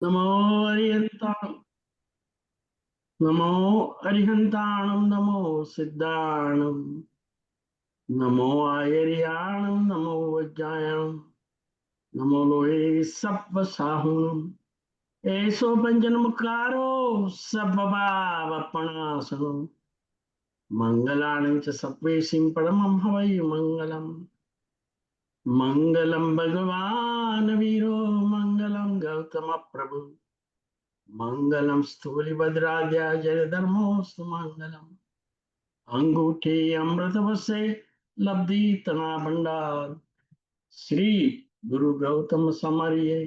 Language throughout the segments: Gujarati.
નમો અરિહંતાણમ નમો અરિહંતાણમ નમો સિદ્ધાણમ નમો આયર્યાણમ નમો વજ્જાયણમ નમો લોહે સપ્પ સાહુણમ એસો પંચનમકારો સભવાવપણાસનો મંગલાણં ચ સપ્વેશિં પરમં હવૈ મંગલમ મંગલમ ભગવાન વીરો મંગલમ ગૌતમ પ્રભુ મંગલમ સ્થૂલિભદ્રાદ્યા જય ધર્મોસ્તુ મંગલમ અંગૂઠે અમૃત વસે લબ્ધિ તના ભંડાર શ્રી ગુરુ ગૌતમ સમર્યે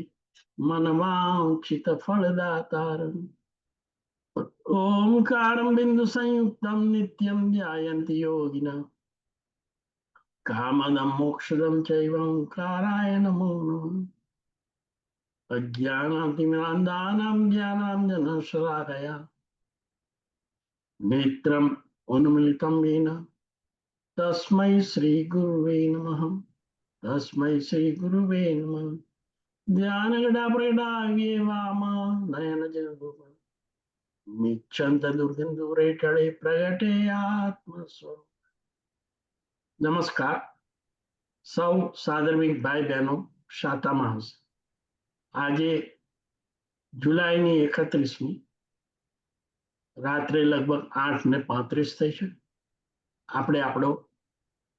મનવાંક્ષિત ફળદાતાર ઓમકારમ બિંદુ સંયુક્તમ નિત્યમ ધ્યાયન્તિ યોગિના કામદમ મોક્ષદમ ચૈવ ઓંકારાય નમો નમઃ અજ્ઞાનાતિમિરાંધાનાં જ્ઞાનાંજન શલાકયા नेत्रम उन्मिलितं येन तस्मै श्री गुरुवे नमः तस्मै श्री गुरुवे नमः ध्यानगडाप्रगटाव्ये वाम नयनजगोप मिच्छन्त दुर्गन्धुरे टळे प्रगटे आत्मस्वरूप नमस्कार સૌ સાદરવિક ભાઈ બહેનો શાતામાં હશે આજે જુલાઈની 31મી રાત્રે લગભગ 8:35 થઈ છે. આપણે આપણો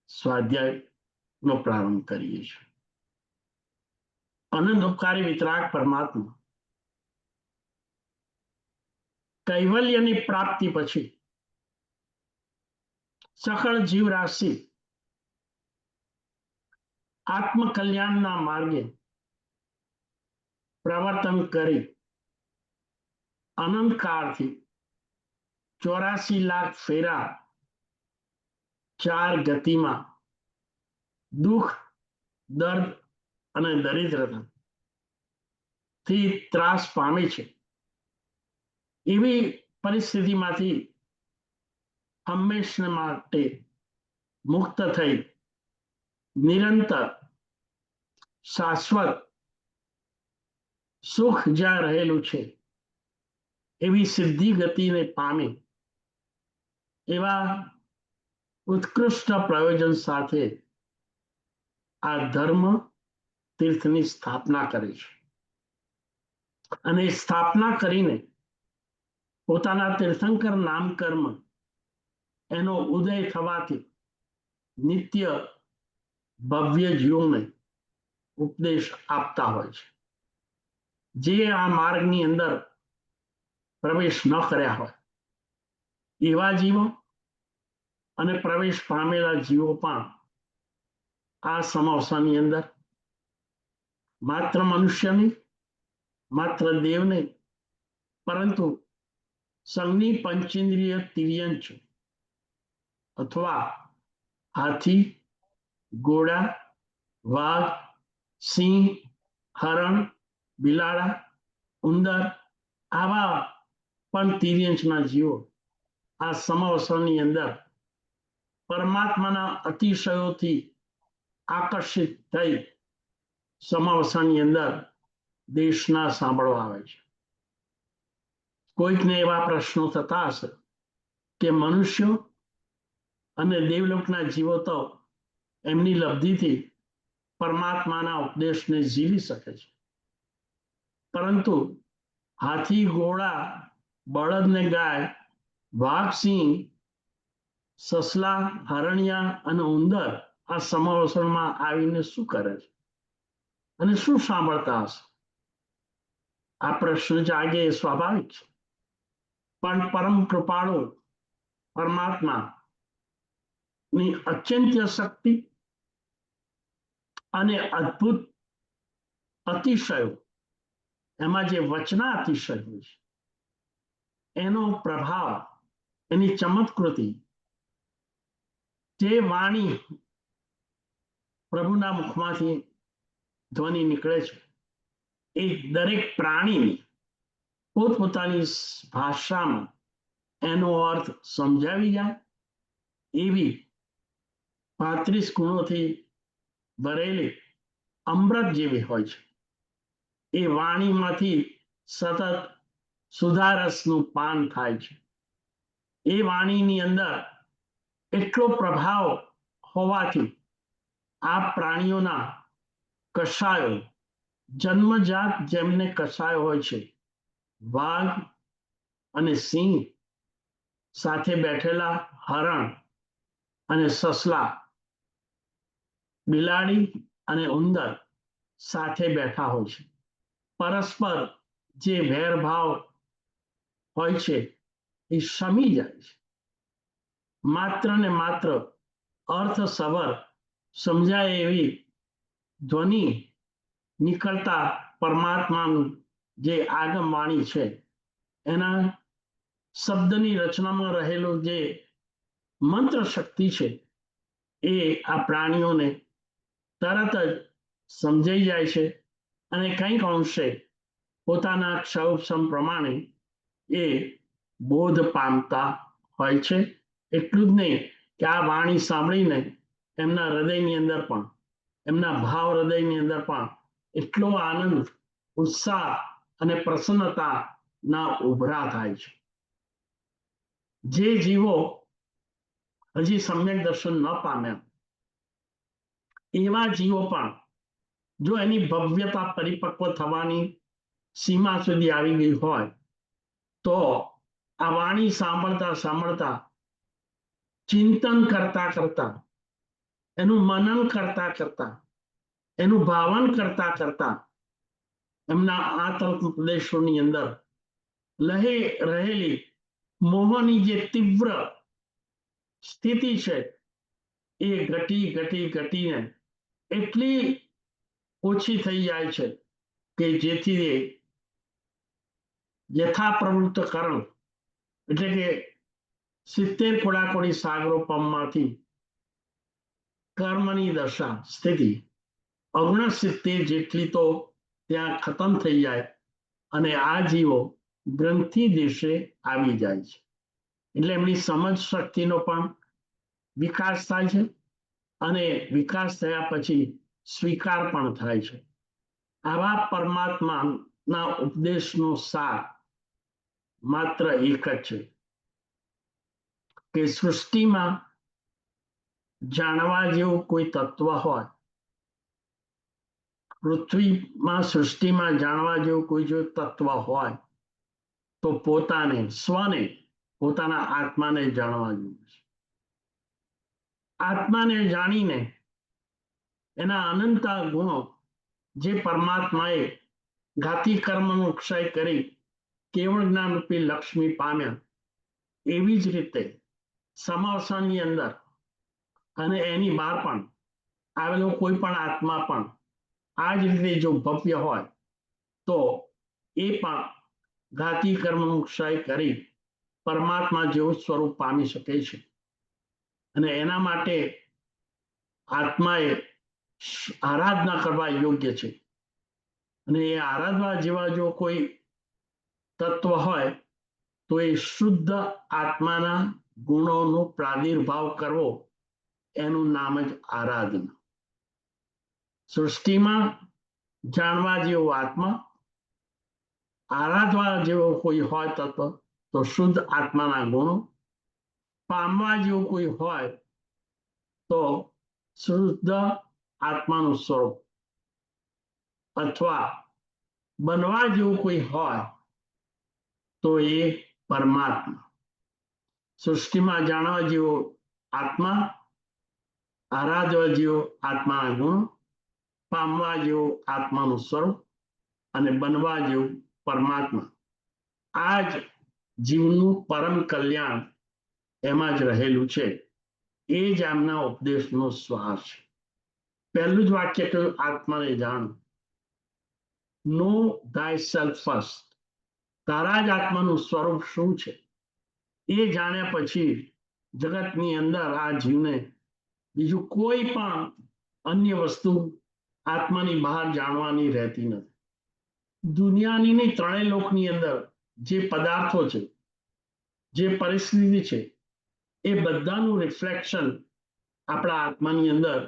સ્વાધ્યાયનો પ્રારંભ કરીએ છીએ. અનંત ઉપકારી વિતરાગ પરમાત્મા કૈવલ્યની પ્રાપ્તિ પછી સકળ જીવરાશિ આત્મકલ્યાણના માર્ગે પ્રવર્તન કરી અનંત કાળથી 84 લાખ ફેરા 4 ગતિમાં દુઃખ, દર્દ અને દરિદ્રતાથી ત્રાસ પામે છે. એવી પરિસ્થિતિમાંથી હંમેશા માટે મુક્ત થઈ નિરંતર શાશ્વત સુખ જ્યાં રહેલું છે એવી સિદ્ધિ ગતિને પામી એવા ઉત્કૃષ્ટ પ્રયોજન સાથે આ ધર્મ તીર્થની સ્થાપના કરે છે અને સ્થાપના કરીને પોતાના તીર્થંકર નામકર્મ એનો ઉદય થવાથી નિત્ય ભવ્ય જીવોને ઉપદેશ આપતા હોય છે. જે આ માર્ગની અંદર પ્રવેશ ન કર્યા હોય એવા જીવો અને પ્રવેશ પામેલા જીવો પણ આ સમાવસાની અંદર માત્ર મનુષ્યની, માત્ર દેવને, પરંતુ સંઘની પંચેન્દ્રિય તિર્યંચ અથવા હાથી, ઘોડા, વાઘ, સિંહ, હરણ, બિલાડા, ઉંદર આવા પણ તિર્યંચના જીવો આ સમાવસાની અંદર પરમાત્માના અતિશયોથી આકર્ષિત થઈ સમાવસાની અંદર દેશના સાંભળવા આવે છે. કોઈકને એવા પ્રશ્નો થતા હશે કે મનુષ્યો અને દેવલોકના જીવો તો એમની લબ્ધિથી પરમાત્માના ઉપદેશને ઝીલી શકે છે, પરંતુ હાથી, ઘોડા, બળદ ને ગાય, વાઘ, સિંહ, સસલા, હરણિયા અને ઉંદર આ સમાવસરમાં આવીને શું કરે છે અને શું સાંભળતા હશે? આ પ્રશ્ન જાગે એ સ્વાભાવિક છે, પણ પરમ કૃપાળુ પરમાત્મા ની અચિંત્ય શક્તિ અને અદ્ભુત અતિશયો, એમાં જે વચના અતિશય હોય છે એનો પ્રભાવ, એની ચમત્કૃતિ, જે વાણી પ્રભુના મુખમાંથી ધ્વનિ નીકળે છે એ દરેક પ્રાણીની પોતપોતાની ભાષામાં એનો અર્થ સમજાવી જાય એવી 35 ગુણોથી ભરેલી અમૃત જેવી હોય છે. એ વાણીમાંથી સતત સુધારસનું પાન થાય છે. એ વાણીની અંદર એટલો પ્રભાવ હોવાથી આ પ્રાણીઓના કશાયો, જન્મજાત જેમને કશાયો હોય છે, વાઘ અને સિંહ સાથે બેઠેલા હરણ અને સસલા, બિલાડી અને ઉંદર સાથે બેઠા હોય છે. પરસ્પર જે વેરભાવ હોય છે એ શમી જાય છે. માત્ર ને માત્ર અર્થસભર સમજાય એવી ધ્વનિ નીકળતા પરમાત્માનું જે આગમવાણી છે, એના શબ્દની રચનામાં રહેલું જે મંત્ર શક્તિ છે, એ આ પ્રાણીઓને તરત જ સમજાઈ જાય છે અને કંઈક અંશે પોતાના ક્ષયોપશમ પ્રમાણે એ બોધ પામતા હોય છે. એટલું જ નહીં કે આ વાણી સાંભળીને એમના હૃદયની અંદર પણ, એમના ભાવ હૃદયની અંદર પણ એટલો આનંદ, ઉત્સાહ અને પ્રસન્નતાના ઉભરા થાય છે. જે જીવો હજી સમ્યક દર્શન ન પામ્યા એવા જીવો પણ જો એની ભવ્યતા પરિપક્વ થવાની સીમા સુધી આવી ગઈ હોય તો આ વાણી સાંભળતા સાંભળતા, ચિંતન કરતા કરતા, એનું મનન કરતા કરતા, એનું ભાવન કરતા કરતા એમના આંતરિક પ્રદેશોની અંદર રહેલી મોહની જે તીવ્ર સ્થિતિ છે એ ઘટી ઘટી ઘટીને એટલી ઓછી થઈ જાય છે કે જેથી યથા પ્રવૃત્ત કર્મ, એટલે કે 70 કોડાકોડી સાગરોપમમાંથી કર્મની દશા સ્થિતિ 69 જેટલી તો ત્યાં ખતમ થઈ જાય અને આ જીવો ગ્રંથિ દેશે આવી જાય છે. એટલે એમની સમજ શક્તિનો પણ વિકાસ થાય છે અને વિકાસ થયા પછી સ્વીકાર પણ થાય છે. આવા પરમાત્માના ઉપદેશનો સાર માત્ર એક જ છે કે સૃષ્ટિમાં જાણવા જેવું કોઈ તત્વ હોય, પૃથ્વીમાં સૃષ્ટિમાં જાણવા જેવું કોઈ જો તત્વ હોય તો પોતાને, સ્વને, પોતાના આત્માને જાણવા જેવું છે. આત્માને જાણીને એના અનંત ગુણો જે પરમાત્માએ ઘાતી કર્મનો ક્ષય કરી કેવળ જ્ઞાન રૂપી લક્ષ્મી પામ્યા, એવી જ રીતે સમવસનની અંદર અને એની બહાર પણ આવેલો કોઈ પણ આત્મા પણ આ જ રીતે જો ભવ્ય હોય તો એ પણ ઘાતી કર્મનો ક્ષય કરી પરમાત્મા જેવું સ્વરૂપ પામી શકે છે. અને એના માટે આત્માએ આરાધના કરવા યોગ્ય છે. અને એ આરાધવા જેવા જો કોઈ તત્વ હોય તો એ શુદ્ધ આત્માના ગુણોનો પ્રાદુર્ભાવ કરવો, એનું નામ જ આરાધના. સૃષ્ટિમાં જાણવા જેવો આત્મા, આરાધવા જેવો કોઈ હોય તત્વ તો શુદ્ધ આત્માના ગુણો, પામવા જેવું કોઈ હોય તો શુદ્ધ આત્માનું સ્વરૂપ, અથવા બનવા જેવું કોઈ હોય તો એ પરમાત્મા. સૃષ્ટિમાં જાણવા જેવો આત્મા, આરાધવા જેવો આત્માના ગુણ, પામવા જેવું આત્માનું સ્વરૂપ અને બનવા જેવું પરમાત્મા. આ જ જીવનું પરમ કલ્યાણ એમાં જ રહેલું છે. એ જ આમના ઉપદેશનો સ્વાર છે. પહેલું જ વાક્ય કહ્યું, આત્માને જાણ. નો thyself first. તારા જ આત્માનું સ્વરૂપ શું છે એ જાણ્યા પછી જગતની અંદર આ જીવને બીજું કોઈ પણ અન્ય વસ્તુ આત્માની બહાર જાણવાની રહેતી નથી. દુનિયાની નહીં, ત્રણેય લોકની અંદર જે પદાર્થો છે, જે પરિસ્થિતિ છે, એ બધાનું રિફ્લેક્શન આપણા આત્માની અંદર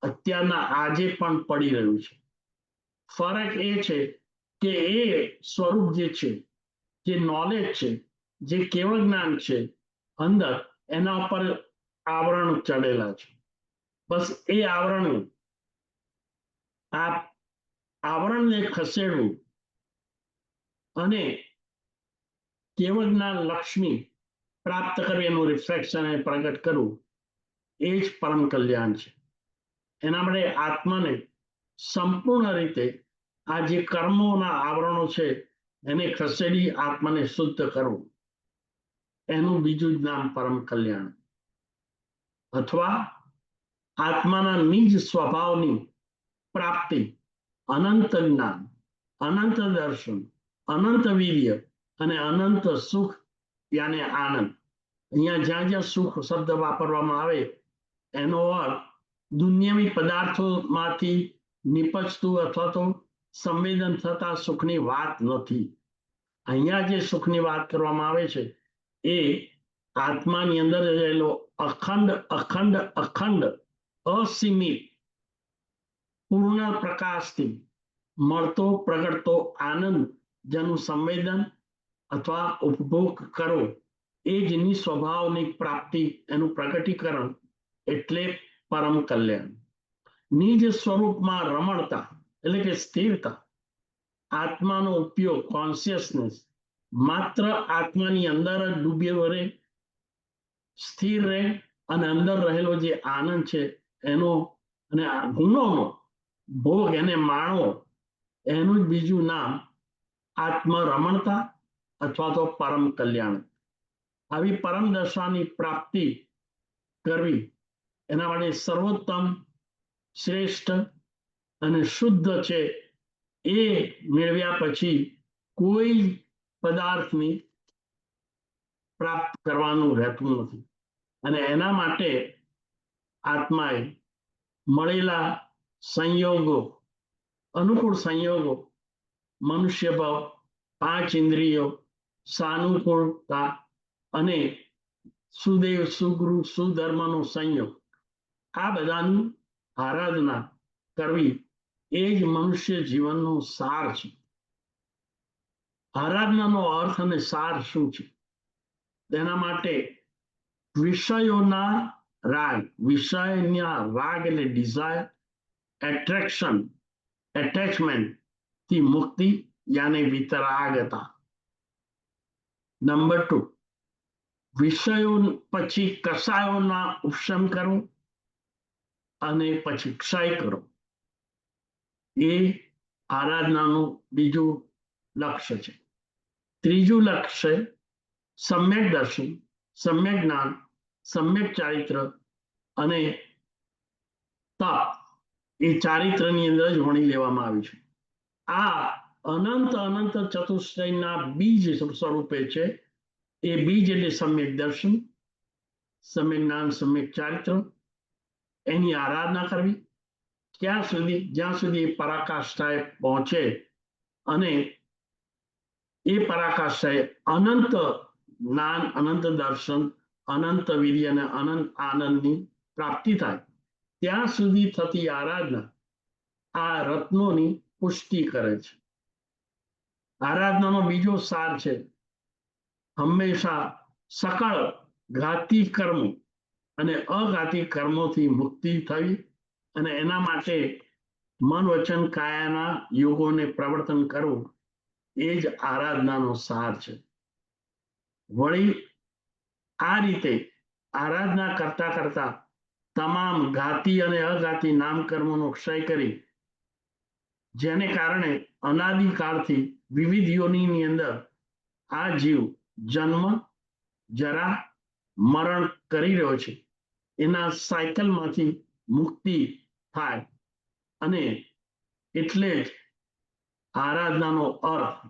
અત્યારના આજે પણ પડી રહ્યું છે. ફરક એ છે કે એ સ્વરૂપ જે છે, જે નોલેજ છે, જે કેવળ જ્ઞાન છે અંદર, એના ઉપર આવરણ ચડેલા છે. બસ એ આવરણને ખસેડવું અને કેવળ જ્ઞાન લક્ષ્મી પ્રાપ્ત કરવી, એનું રિફ્લેક્શન એ પ્રગટ કરવું, એ જ પરમ કલ્યાણ છે. એના માટે આત્માને સંપૂર્ણ રીતે આ જે કર્મોના આવરણો છે એને ખસેડી આત્માને શુદ્ધ કરવું, એનું બીજું જ નામ પરમ કલ્યાણ, અથવા આત્માના નિજ સ્વભાવની પ્રાપ્તિ, અનંત જ્ઞાન, અનંત દર્શન, અનંત વીર્ય અને અનંત સુખ યાને આનંદ. અહીંયા જ્યાં જ્યાં સુખ શબ્દ વાપરવામાં આવે એનો અર્થ દુનિયાવી પદાર્થોમાંથી નિપજતું અથવા તો સંવેદન થતા સુખની વાત નથી. અહીંયા જે સુખની વાત કરવામાં આવે છે એ આત્માની અંદર રહેલો અખંડ અખંડ અખંડ અસીમિત પૂર્ણ પ્રકાશથી મળતો પ્રગટતો આનંદ, જેનું સંવેદન અથવા ઉપભોગ કરો, એ જ નિસ્વભાવની પ્રાપ્તિ, એનું પ્રગટીકરણ એટલે પરમ કલ્યાણ. નિજ સ્વરૂપમાં રમણતા એટલે કે સ્થિરતા, આત્માનો ઉપયોગ, કોન્શિયસનેસ માત્ર આત્માની અંદર જ ડૂબેલો રહે, સ્થિર રહે અને અંદર રહેલો જે આનંદ છે એનો અને ગુણોનો ભોગ એને માણવો, એનું જ બીજું નામ આત્મરમણતા અથવા તો પરમ કલ્યાણ. આવી પરમ દશાની પ્રાપ્તિ કરવી એના માટે સર્વોત્તમ, શ્રેષ્ઠ અને શુદ્ધ છે એ મેળવ્યા પછી કોઈ પદાર્થની પ્રાપ્ત કરવાનું રહેતું નથી. અને એના માટે આત્માએ મળેલા સંયોગો, અનુકૂળ સંયોગો, મનુષ્ય ભાવ, 5 ઇન્દ્રિયો, સાનુકૂળતા અને સુદેવ સુગુરુ સુધર્મનો સંયોગ, આ બધાની આરાધના કરવી એ જ મનુષ્ય જીવનનો સાર છે. આરાધનાનો અર્થ અને સાર શું છે? તેના માટે વિષયોના રાગ, વિષયના રાગ એટલે ડિઝાયર, એટ્રેક્શન, એટેચમેન્ટ થી મુક્તિ યાને વિતરાગતા. નંબર 2, વિષયો પછી કષાયોના ઉપશમ કરો અને પછી ક્ષય કરો, એ આરાધનાનું બીજું લક્ષ્ય છે. ત્રીજું લક્ષ્ય સમ્યક દર્શન, સમ્યક જ્ઞાન, સમ્યક ચારિત્ર અને તપ, એ ચારિત્રની અંદર જ વણી લેવામાં આવ્યું છે. આ અનંત અનંત ચતુષ્ટયના બીજ સ્વરૂપે છે. એ બીજ એટલે સમ્યક દર્શન, સમ્યક જ્ઞાન, સમ્યક ચારિત્ર, એની આરાધના કરવી ક્યાં સુધી? જ્યાં સુધી પરાકાષ્ઠાએ પહોંચે અને એ પરાકાષ્ઠાએ અનંત જ્ઞાન, અનંત દર્શન, અનંત વીર્ય અને અનંત આનંદની પ્રાપ્તિ થાય, ત્યાં સુધી થતી આરાધના આ રત્નોની પુષ્ટિ કરે છે. આરાધનાનો બીજો સાર છે હંમેશા સકળ ઘાતી કર્મો અને અઘાતી કર્મોથી મુક્તિ થવી, અને એના માટે મન વચન કાયાના યોગોને પ્રવર્તન કરવું, એ જ આરાધનાનો સાર છે. વળી આ રીતે આરાધના કરતા કરતા તમામ ઘાતી અને અઘાતી નામકર્મોનો ક્ષય કરી, જેને કારણે અનાદિકાળથી વિવિધ યોનિની અંદર આ જીવ જન્મ, જરા, મરણ કરી રહ્યો છે, એના સાયકલમાંથી મુક્તિ થાય. અને એટલે જ આરાધનાનો અર્થ,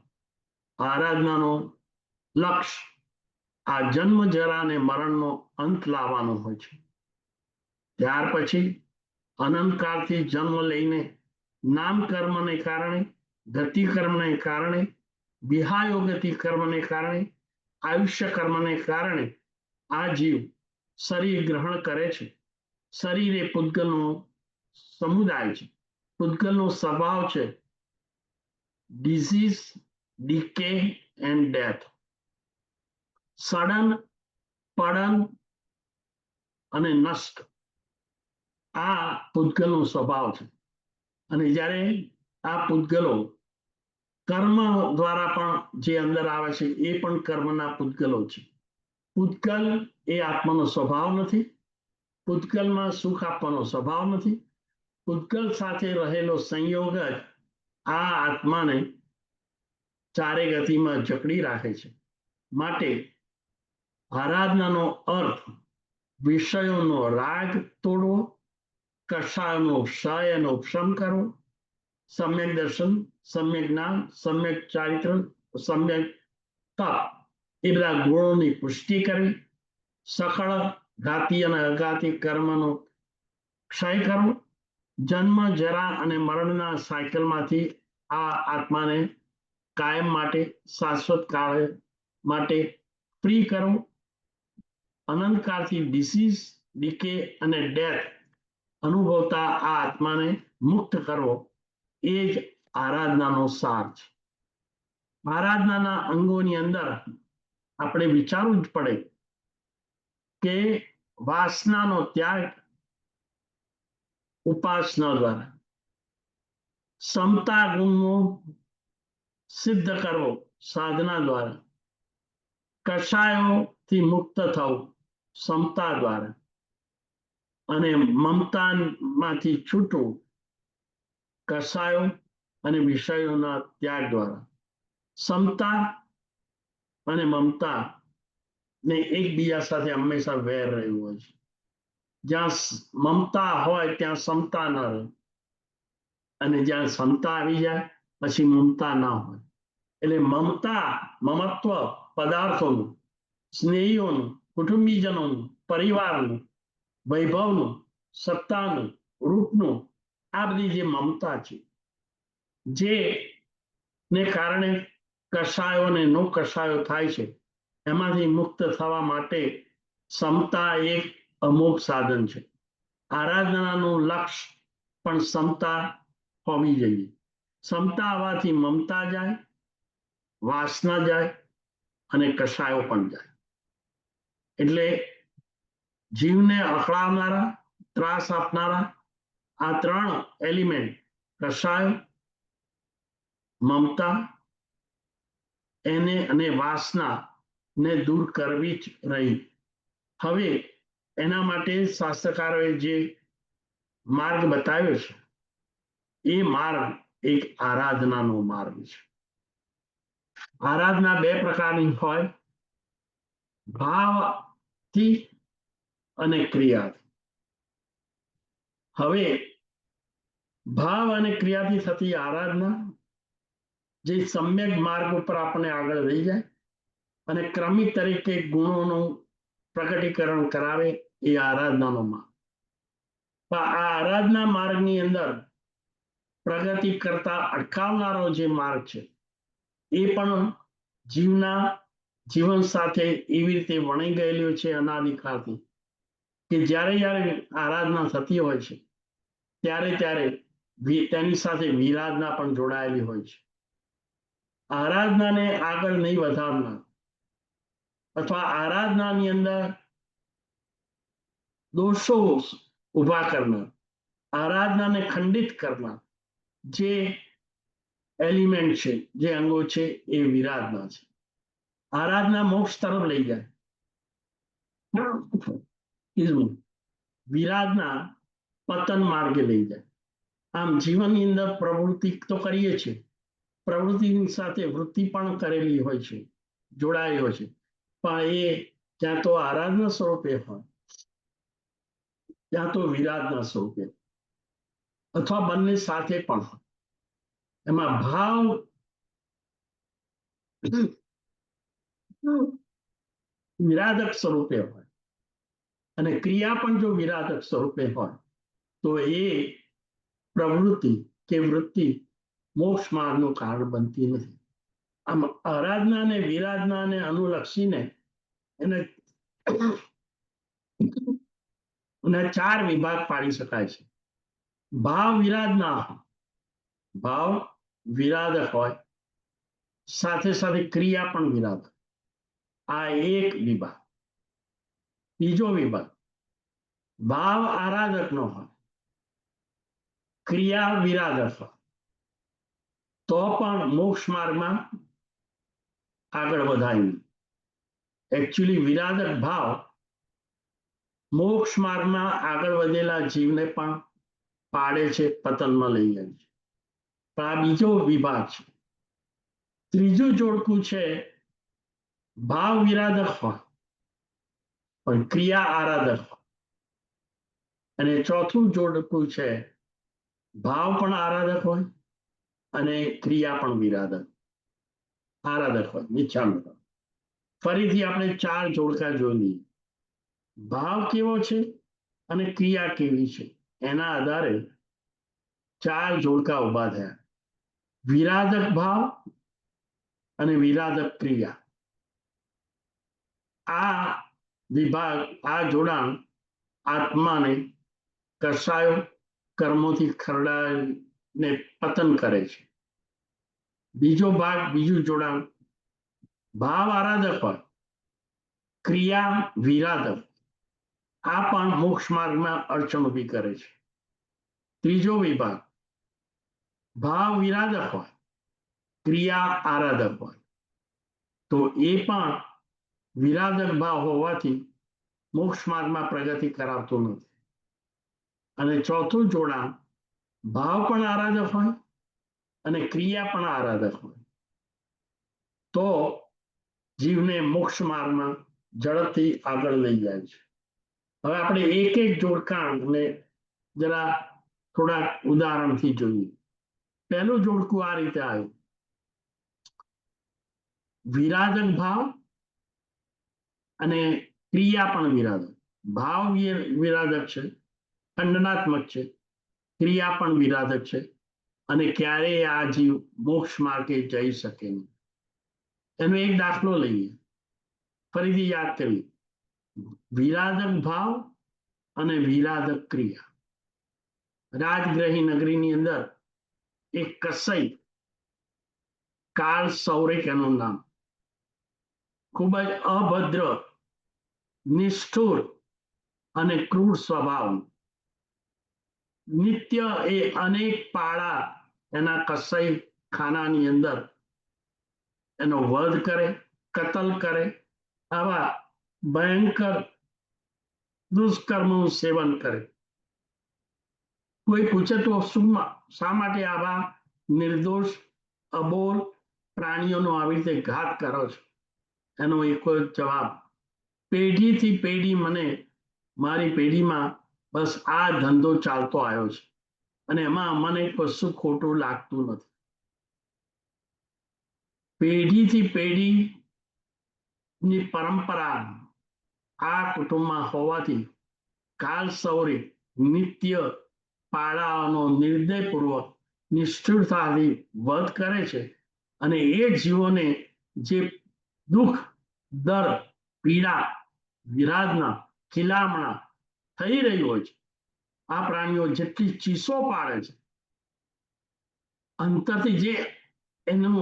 આરાધનાનો લક્ષ્ય આ જન્મ, જરા અને મરણનો અંત લાવવાનો હોય છે. ત્યાર પછી અનંતકાળથી જન્મ લઈને નામ કર્મને કારણે, ગતિ કર્મને કારણે, વિહાયો ગતિ કર્મને કારણે, આયુષ્ય કર્મને કારણે આ જીવ શરીર ગ્રહણ કરે છે. શરીર એ પૂતગલનો સમુદાય છે, પૂતગલનો સ્વભાવ છે disease, decay and death. સડન, પડન અને નષ્ટ આ પૂતગલનો સ્વભાવ છે. અને જ્યારે આ પૂતગલો કર્મ દ્વારા પણ જે અંદર આવે છે એ પણ કર્મના પૂતગલો છે. પૂતગલ એ આત્માનો સ્વભાવ નથી. પૂતગલમાં સુખ આપવાનો સ્વભાવ નથી. પૂતગલ સાથે રહેલો સંયોગ જ આ આત્માને ચારે ગતિમાં જકડી રાખે છે. માટે આરાધનાનો અર્થ વિષયોનો રાગ તોડવો, કષાયનો ક્ષય અને ઉપશમ કરવો, સમ્યક દર્શન, સમ્યક જ્ઞાન, સમ્યક ચારિત્ર, સમ્યક તપ એ બધા ગુણોની પુષ્ટિ કરવી, સકળ ઘાતી અને અઘાતી કર્મનો ક્ષય કરવો, જન્મ, જરા અને મરણના સાયકલમાંથી આ આત્માને કાયમ માટે, શાશ્વત કાળ માટે ફ્રી કરવો, અનંતકાળથી ડિસીઝ, ડીકે અને ડેથ અનુભવતા આ આત્માને મુક્ત કરવો, એ જ આરાધનાનો સાર છે. આરાધનાના અંગોની અંદર આપણે વિચારવું જ પડે કે વાસનાનો ત્યાગ ઉપાસના દ્વારા, સમતા ગુણનો સિદ્ધ કરવો સાધના દ્વારા, કષાયોથી મુક્ત થવું સમતા દ્વારા, અને મમતામાંથી છૂટવું કષાયો અને વિષયોના ત્યાગ દ્વારા. સમતા અને મમતા ને એકબીજા સાથે હંમેશા વેર રહ્યું હોય છે. જ્યાં મમતા હોય ત્યાં સમતા ન રહે, અને જ્યાં સમતા આવી જાય પછી મમતા ના હોય. એટલે મમતા, મમત્વ પદાર્થોનું, સ્નેહીઓનું, કુટુંબીજનોનું, પરિવારનું, વૈભવનું, સત્તાનું, રૂપનું, આ બધી જે મમતા છે, જે ને કારણે કષાયો અને નો કષાયો થાય છે, એમાંથી મુક્ત થવા માટે સમતા એક અમોઘ સાધન છે. આરાધનાનું લક્ષ્ય પણ સમતા હોવી જોઈએ. સમતા આવવાથી મમતા જાય, વાસના જાય અને કષાયો પણ જાય. એટલે જીવને અકળાવનારા, ત્રાસ આપનારા આ ત્રણ એલિમેન્ટ, કષાય, મમતા એને અને વાસના ને દૂર કરવી જ રહી. હવે એના માટે શાસ્ત્રકારોએ જે માર્ગ બતાવ્યો છે એ માર્ગ એક આરાધનાનો માર્ગ છે. આરાધના બે પ્રકારની હોય, ભાવથી અને ક્રિયાથી. હવે ભાવ અને ક્રિયાથી થતી આરાધના જે સમ્યક માર્ગ ઉપર આપણે આગળ લઈ જાય અને ક્રમિક તરીકે ગુણોનું પ્રગટીકરણ કરાવે, એ આરાધનાનો માર્ગ. આ આરાધના માર્ગની અંદર પ્રગતિ કરતા અટકાવનારો જે માર્ગ છે એ પણ જીવના જીવન સાથે એવી રીતે વણી ગયેલું છે અનાદિકાળથી કે જ્યારે જ્યારે આરાધના થતી હોય છે ત્યારે ત્યારે તેની સાથે વિરાધના પણ જોડાયેલી હોય છે. આરાધનાને આગળ નહીં વધારનાર અથવા આરાધનાની અંદર દોષો ઉભા કરનાર, આરાધનાને ખંડિત કરનાર જે એલિમેન્ટ છે, જે અંગો છે, એ વિરાધના છે. આરાધના મોક્ષ તરફ લઈ જાય, વિરાધના પતન માર્ગે લઈ જાય. આમ જીવનની અંદર પ્રવૃત્તિ તો કરીએ છીએ, પ્રવૃત્તિની સાથે વૃત્તિ પણ કરેલી હોય છે, જોડાયેલી હોય છે, પણ એ ક્યાં તો આરાધના સ્વરૂપે હોય, ક્યાં તો વિરાધના સ્વરૂપે, અથવા બંને સાથે પણ હોય. એમાં ભાવ વિરાધક સ્વરૂપે હોય અને ક્રિયા પણ જો વિરાધક સ્વરૂપે હોય તો એ પ્રવૃત્તિ કે વૃત્તિ મોક્ષ માર્ગનું કારણ બનતી નથી. આમ આરાધના અને વિરાધનાને અનુલક્ષીને એને ચાર વિભાગ પાડી શકાય છે. ભાવ વિરાધના, ભાવ વિરાધક હોય, સાથે સાથે ક્રિયા પણ વિરાધક. આ એક વિભાગ. બીજો વિભાગ, ભાવ આરાધક નો હોય, ક્રિયા વિરાધક હોય, તો પણ મોક્ષ માર્ગમાં આગળ વધાય નહીં. એકચ્યુઅલી વિરાધક ભાવ મોક્ષ માર્ગમાં આગળ વધેલા જીવને પણ પાડે છે, પતનમાં લઈ જાય છે. પણ આ બીજો વિભાગ છે. ત્રીજું જોડકું છે, ભાવ વિરાધક હોય પણ ક્રિયા આરાધક હોય. અને ચોથું જોડકું છે, ભાવ પણ આરાધક હોય અને ક્રિયા પણ વિરાધક આરાધક હોય, મિચ્છામી. ફરીથી આપણે 4 જોડકા જોઈ લઈએ. ભાવ કેવો છે અને ક્રિયા કેવી છે, એના આધારે 4 જોડકા ઉભા થયા. વિરાધક ભાવ અને વિરાધક ક્રિયા. આ વિભાગ, આ જોડાણ આત્માને કસાયો કર્મોથી ખરડાને પતન કરે છે. બીજો ભાગ, બીજું જોડાણ, ભાવ આરાધક હોય, ક્રિયા વિરાધક, આ પણ મોક્ષ માર્ગમાં અડચણ ઊભી કરે છે. ત્રીજો વિભાગ, ભાવ વિરાધક હોય, ક્રિયા આરાધક હોય, તો એ પણ વિરાધક ભાવ હોવાથી મોક્ષ માર્ગમાં પ્રગતિ કરાવતો નથી. અને ચોથું જોડાણ, ભાવ પણ આરાધક હોય અને ક્રિયા પણ આરાધક હોય, તો જીવને મોક્ષ માર્ગમાં ઝડપથી આગળ લઈ જાય છે. હવે આપણે એક એક જોડકાણને જરા થોડા ઉદાહરણથી જોઈએ. પહેલું જોડકું આ રીતે આવ્યું, વિરાધક ભાવ અને ક્રિયા પણ વિરાધક. ભાવ વિરાધક છે, ખંડનાત્મક છે, ક્રિયા પણ વિરાધક છે, અને ક્યારેય આ જીવ મોક્ષ માર્ગે જઈ શકે નહીં. એનો એક દાખલો લઈએ, ફરીથી યાદ કરીએ. વિરાધક ભાવ અને વિરાધક ક્રિયા. રાજગ્રહી નગરીની અંદર એક કસઈ, કાર્લ સૌરિક એનું નામ, ખૂબ જ અભદ્ર, નિષ્ઠુર અને ક્રૂર સ્વભાવ. નિત્ય એ અનેક પાડા એના કસઈ ખાનાની અંદર એનો વધ કરે, કતલ કરે, આવા ભયંકર દુષ્કર્મનું સેવન કરે. કોઈ પૂછે તો શા માટે આવા નિર્દોષ અબોલ પ્રાણીઓનો આવી રીતે ઘાત કરો છો? એનો એક જ જવાબ, પેઢીથી પેઢી મને, મારી પેઢીમાં બસ આ ધંધો ચાલતો આવ્યો છે અને એમાં મને કશું ખોટું લાગતું નથી. પેઢીથી પેઢીની પરંપરા આ કુટુંબમાં હોવાથી કાર્લ સૌરિક નિત્ય પાડાઓનો નિર્દયપૂર્વક, નિષ્ઠુરતાથી વધ કરે છે. અને એ જીવોને જે દુઃખ, દર્દ, પીડા, વિરાધના, ખિલામણા થઈ રહી હોય છે, આ પ્રાણીઓ જેટલી ચીસો પાડે છે, અંતરથી જે એનું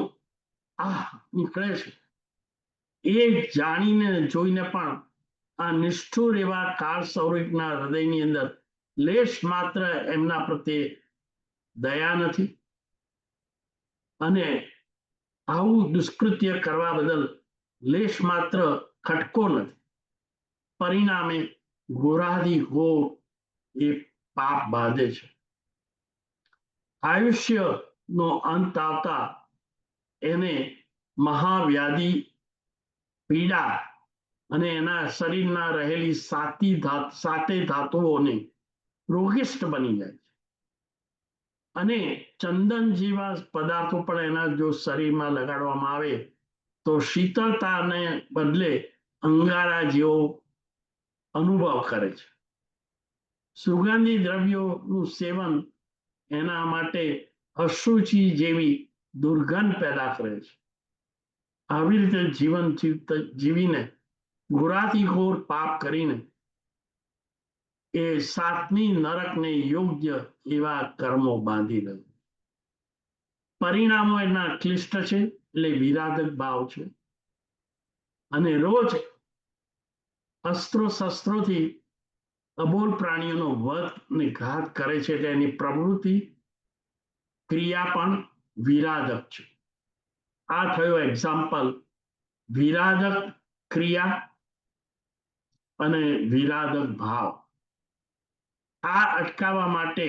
નીકળે છે, એ જાણીને જોઈને પણ આ નિષ્ઠુર એવા કાર્લ સૌરિકના હૃદયની અંદર લેશ માત્ર એમના પ્રત્યે દયા નથી. અને આવું દુષ્કૃત્ય કરવા બદલ લેશ માત્ર ખટકો નથી. પરિણામે ગોરાદી ગો એ પાપ બાંધે છે. આયુષ્યનો અંત આવતા એને મહાવ્યાધિ, પીડા અને એના શરીરના રહેલી સાતે ધાતુઓને રોગિષ્ટ બની જાય છે. અને ચંદન જેવા પદાર્થો પણ એના જો શરીરમાં લગાડવામાં આવે તો શીતળતાને બદલે અંગારા જેવો અનુભવ કરે છે. સુગંધી દ્રવ્યોનું સેવન એના માટે અશુચિ જેવી દુર્ગંધ પેદા કરે છે. આવી રીતે જીવન જીવીને ઘોરાતીઘોર પાપ કરીને એ 7મી નરકને યોગ્ય એવા કર્મો બાંધી રહ્યું. પરિણામો એના ક્લિષ્ટ છે, એટલે વિરાધક ભાવ છે. અને રોજ અસ્ત્રો શસ્ત્રોથી અબોલ પ્રાણીઓનો વધ અને ઘાત કરે છે, તેની પ્રવૃત્તિ ક્રિયા પણ વિરાધક છે. આ થયો એક્ઝામ્પલ વિરાધક ક્રિયા અને વિરાધક ભાવ. આ અટકાવવા માટે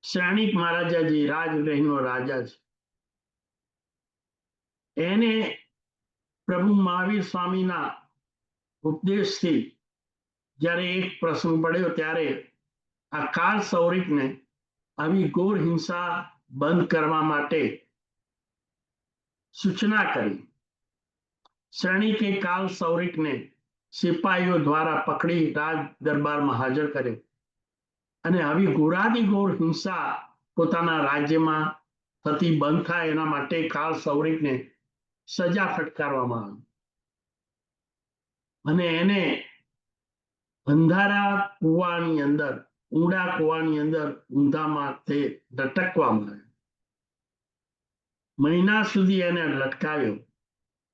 શ્રેણિક મહારાજા જે રાજગ્રહનો રાજા છે, એને પ્રભુ મહાવીર સ્વામીના ઉપદેશથી જ્યારે એક પ્રસંગ પડ્યો, ત્યારે આ કાળ સૌરિકને આવી ઘોર હિંસા બંધ કરવા માટે સૂચના કરી. શ્રેણિકે કાળ સૌરિકને સિપાહીઓ દ્વારા પકડી રાજ દરબારમાં હાજર કર્યો અને આવી ઘોરાદિઘોર હિંસા પોતાના રાજ્યમાં થતી બંધ થાય એના માટે કાળ સૌરિકને સજા ફટકારવામાં આવી અને એને અંધારા કૂવાની અંદર, ઊંડા કૂવાની અંદર ઊંધા માથે લટકવામાં આવ્યો. મહિના સુધી એને લટકાવ્યો.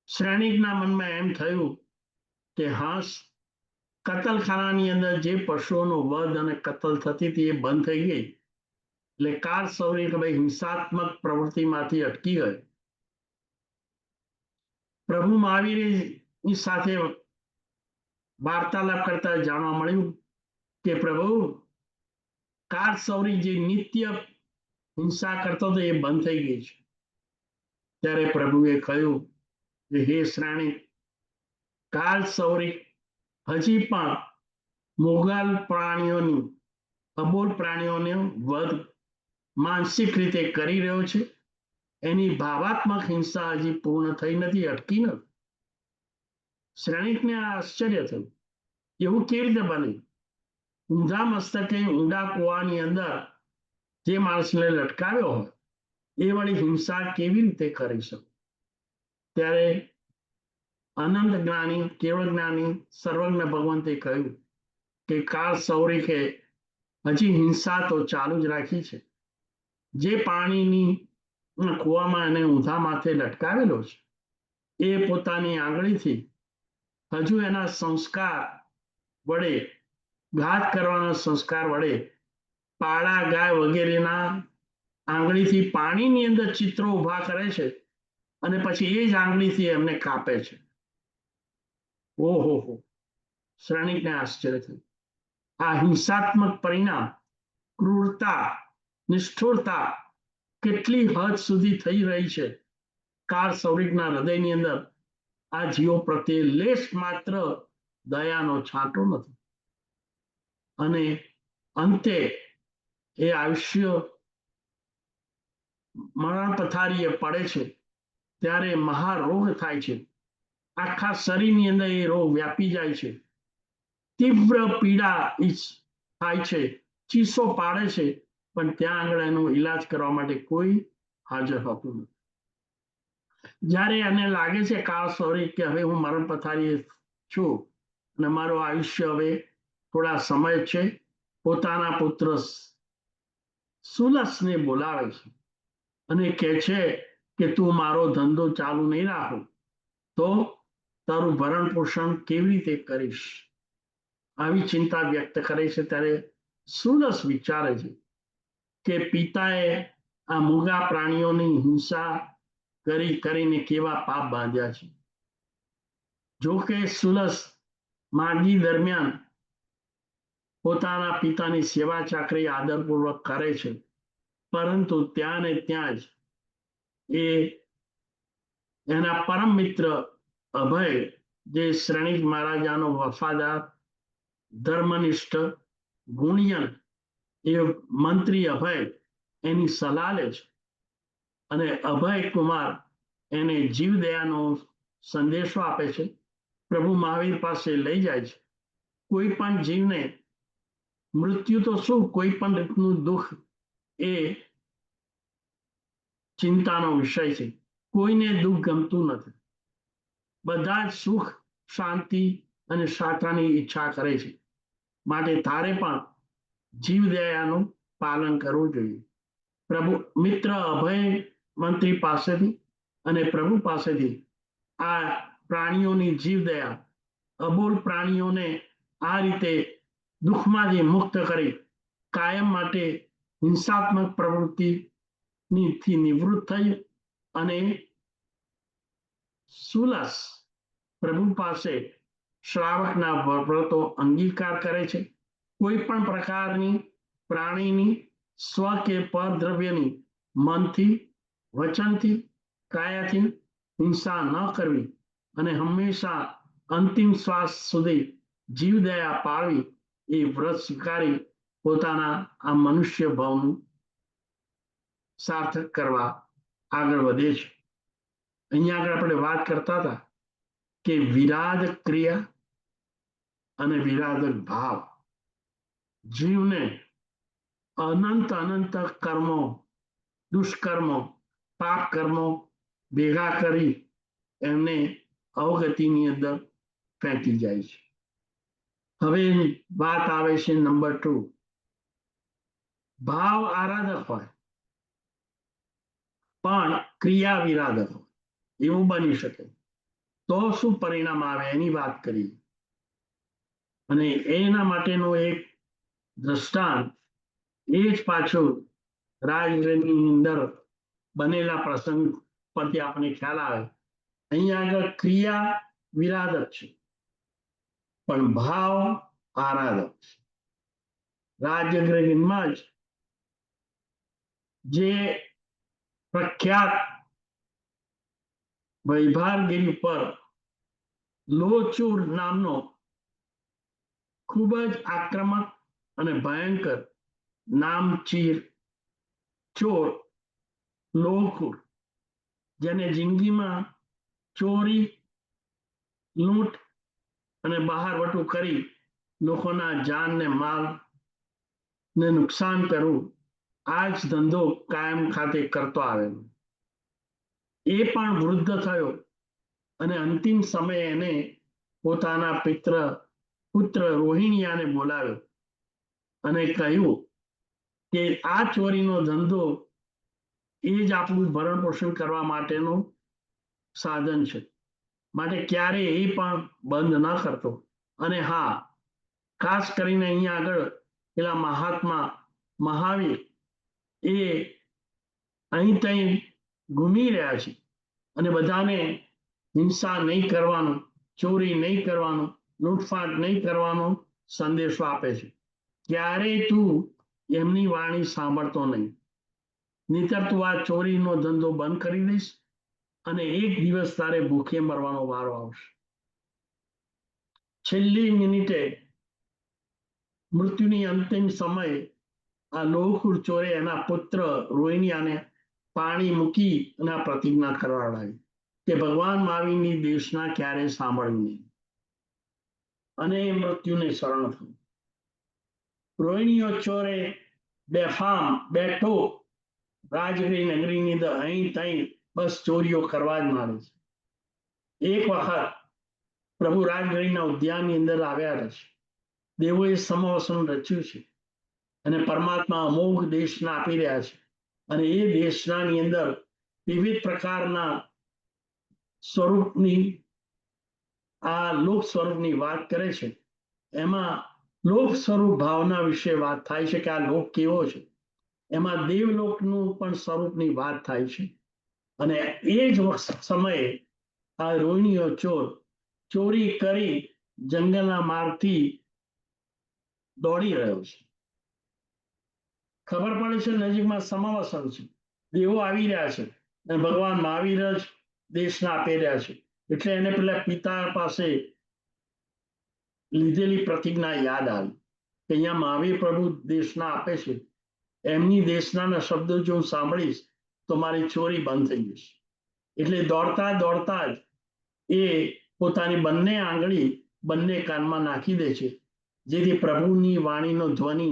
શ્રેણિકના મનમાં એમ થયું કે હાસ કતલખાનાની અંદર જે પશુઓનો વધ અને કતલ થતી હતી એ બંધ થઈ ગઈ, એટલે કાળ સૌરિક ભાઈ હિંસાત્મક પ્રવૃત્તિમાંથી અટકી ગયો. પ્રભુ મહાવીરની સાથે વાર્તાલાપ કરતા જાણવા મળ્યું કે પ્રભુ કાળ સૌરિક જે નિત્ય હિંસા કરતો હતો એ બંધ થઈ ગઈ છે. ત્યારે પ્રભુએ કહ્યું કે હે શ્રેણિક, કાળ સૌરિક હજી પણ મોગલ પ્રાણીઓની, અબોલ પ્રાણીઓને વધ માનસિક રીતે કરી રહ્યો છે. એની ભાવાત્મક હિંસા હજી પૂર્ણ થઈ નથી, અટકી નથી. શ્રેણિકને આશ્ચર્ય થયું, એવું કેવી રીતે બને? ઊંધા મસ્તકે ઊંડા કૂવાની અંદર જે માણસને લટકાવ્યો હોય એ વળી હિંસા કેવી રીતે કરી શકે? ત્યારે અનંત જ્ઞાની, કેવળ જ્ઞાની, સર્વજ્ઞ ભગવંતે કહ્યું કે કાળ સૌરિકે હજી હિંસા તો ચાલુ જ રાખી છે. જે પાણીની કૂવામાં એને ઊંધા માથે લટકાવેલો છે એ પોતાની આંગળીથી હજુ એના સંસ્કાર વડે, ઘાત કરવાના સંસ્કાર વડે પાડા, ગાય વગેરેના આંગળીથી પાણીની અંદર ચિત્રો ઉભા કરે છે અને પછી એ જ આંગળીથી એમને કાપે છે. ઓહો હો! શ્રેણિકને આશ્ચર્ય થયું. આ હિંસાત્મક પરિણામ, ક્રૂરતા, નિષ્ઠુરતા કેટલી હદ સુધી થઈ રહી છે. કાળ સૌરિકના હૃદયની અંદર આ જીવો પ્રત્યે લેશ માત્ર દયાનો છાંટો નથી. અને અંતે એ આયુષ્ય મરણ પથારીએ પડે છે ત્યારે મહારોગ થાય છે. આખા શરીરની અંદર એ રોગ વ્યાપી જાય છે. તીવ્ર પીડા થાય છે, ચીસો પાડે છે, પણ ત્યાં આગળ એનો ઈલાજ કરવા માટે કોઈ હાજર હોતું નથી. જ્યારે એને લાગે છે કાળ સૌરિક કે હવે હું મરણ પથારીએ છું અને મારું આયુષ્ય હવે થોડા સમય છે, પોતાના પુત્ર સુલસને બોલાવે છે અને કહે છે કે તું મારો ધંધો ચાલુ નહીં રાખો તો તારું ભરણ પોષણ કેવી રીતે કરીશ? આવી ચિંતા વ્યક્ત કરે છે. ત્યારે સુલસ વિચારે છે કે પિતાએ આ મૂંગા પ્રાણીઓની હિંસા કરીને કેવા પાપ બાંધ્યા છે. જો કે સુલસ માંદગી દરમિયાન પોતાના પિતાની સેવા ચાકરી આદરપૂર્વક કરે છે, પરંતુ ત્યાં ને ત્યાં જ એ એના પરમ મિત્ર અભય, જે શ્રેણિક મહારાજાનો વફાદાર, ધર્મનિષ્ઠ, ગુણિયન એ મંત્રી અભય એની સલાહ લે છે અને અભય કુમાર એને જીવદયાનો સંદેશો આપે છે. પ્રભુ મહાવીર પાસે લઈ જાય છે. કોઈ પણ જીવને મૃત્યુ તો શું, કોઈ પણ રીતનું દુઃખ એ ચિંતાનો વિષય છે. કોઈને દુઃખ ગમતું નથી. બધા જ સુખ, શાંતિ અને શાંતિની ઈચ્છા કરે છે. માટે તારે પણ જીવદયાનું પાલન કરવું જોઈએ. પ્રભુ મિત્ર અભય મંત્રી પાસેથી અને પ્રભુ પાસેથી આ પ્રાણીઓની જીવદયા, અબોલ પ્રાણીઓને આ રીતે દુઃખમાંથી મુક્ત કરી કાયમ માટે હિંસાત્મક પ્રવૃત્તિથી નિવૃત્ત થઈ અને સુલસ પ્રભુ પાસે શ્રાવકના વ્રતો અંગીકાર કરે છે. કોઈ પણ પ્રકારની પ્રાણીની સ્વ કે પરદ્રવ્યની મનથી, વચનથી, કાયાથી હિંસા ન કરવી અને હંમેશા અંતિમ શ્વાસ સુધી જીવદયા પાળવી એ વ્રત સ્વીકારી પોતાના આ મનુષ્ય ભાવનું સાર્થક કરવા આગળ વધે છે. અહીંયા આગળ આપણે વાત કરતા હતા કે વિરાધક ક્રિયા અને વિરાધક ભાવ જીવને અનંત કર્મો, દુષ્કર્મો, પાપ કર્મો ભેગા કરી એમને અવગતિની અંદર ફેંકી જાય છે. હવે વાત આવે છે નંબર 2. ભાવ આરાધક હોય પણ ક્રિયા વિરાધક હોય, એવું બની શકે. તો શું પરિણામ આવે એની વાત કરીએ. અને એના માટેનો એક દ્રષ્ટાંત એ જ પાછું રાજગૃહની અંદર બનેલા પ્રસંગ પરથી આપણને ખ્યાલ આવે. અહીંયા આગળ ક્રિયા વિરાધક છે પણ ભાવ આરાધક છે. રાજગૃહમાં જે પ્રખ્યાત વૈભારગીરી પર લોચુર નામનો ખૂબ જ આક્રમક અને ભયંકર નામચીર ચોર લોહખોર, જેને જિંદગીમાં ચોરી, લૂંટ અને બહારવટું કરી લોકોના જાન ને માલ ને નુકસાન કરવું, આ જ ધંધો કાયમ ખાતે કરતો આવેલો. એ પણ વૃદ્ધ થયો અને અંતિમ સમયે એને પોતાના પુત્ર રોહિણિયાને બોલાવ્યો અને કહ્યું કે આ ચોરીનો ધંધો એ જ આપણું ભરણ પોષણ કરવા માટેનું સાધન છે, માટે ક્યારે એ પણ બંધ ન કરતો. અને હા, ખાસ કરીને અહીંયા આગળ પેલા મહાત્મા મહાવીર એ અહીં ત્યાં ઘૂમી રહ્યા છે અને બધાને હિંસા નહીં કરવાનું, ચોરી નહીં કરવાનું, લૂંટફાટ નહીં કરવાનો સંદેશો આપે છે. ક્યારેય તું એમની વાણી સાંભળતો નહીં, નહીંતર તું આ ચોરીનો ધંધો બંધ કરી દઈશ અને એક દિવસ તારે ભૂખે મરવાનો વારો આવશે. છેલ્લી મિનિટે મૃત્યુની અંતિમ સમયે આ લોહખોર ચોરે એના પુત્ર રોહિણિયાને પાણી મૂકી અને આ પ્રતિજ્ઞા કરવડાવી કે ભગવાન મહાવીરની દેશના ક્યારે સાંભળવી નહીં અને એ મૃત્યુને શરણ થયું. રોહિણીયો ચોરે બેફામ બેઠો રાજગીરી નગરીની અંદર અહીં તહીં બસ ચોરીઓ કરવા જ માંડે છે. એક વખત પ્રભુ રાજગીરીના ઉદ્યાનની અંદર આવ્યા છે. દેવોએ સમવસન રચ્યું છે અને પરમાત્મા અમોઘ દેશના આપી રહ્યા છે અને એ દેશનાની અંદર વિવિધ પ્રકારના સ્વરૂપની આ લોક સ્વરૂપની વાત કરે છે. એમાં લોક સ્વરૂપ ભાવના વિશે વાત થાય છે કે આ લોક કેવો છે. એમાં દેવલોકનું પણ સ્વરૂપની વાત થાય છે. અને એ જ સમયે આ રોહિણીયો ચોર ચોરી કરી જંગલના માર્ગથી દોડી રહ્યો છે. ખબર પડે છે નજીકમાં સમાવસન છે, દેવો આવી રહ્યા છે અને ભગવાન મહાવીર જ દેશના આપી રહ્યા છે. એટલે એને પેલા પિતા પાસે લીધેલી પ્રતિજ્ઞા યાદ આવી કે અહીંયા મહાવીર પ્રભુ દેશના આપે છે, એમની દેશનાના શબ્દો જો હું સાંભળીશ તો મારી ચોરી બંધ થઈ જશે. એટલે દોડતા દોડતા જ એ પોતાની બંને આંગળી બંને કાનમાં નાખી દે છે, જેથી પ્રભુની વાણીનો ધ્વનિ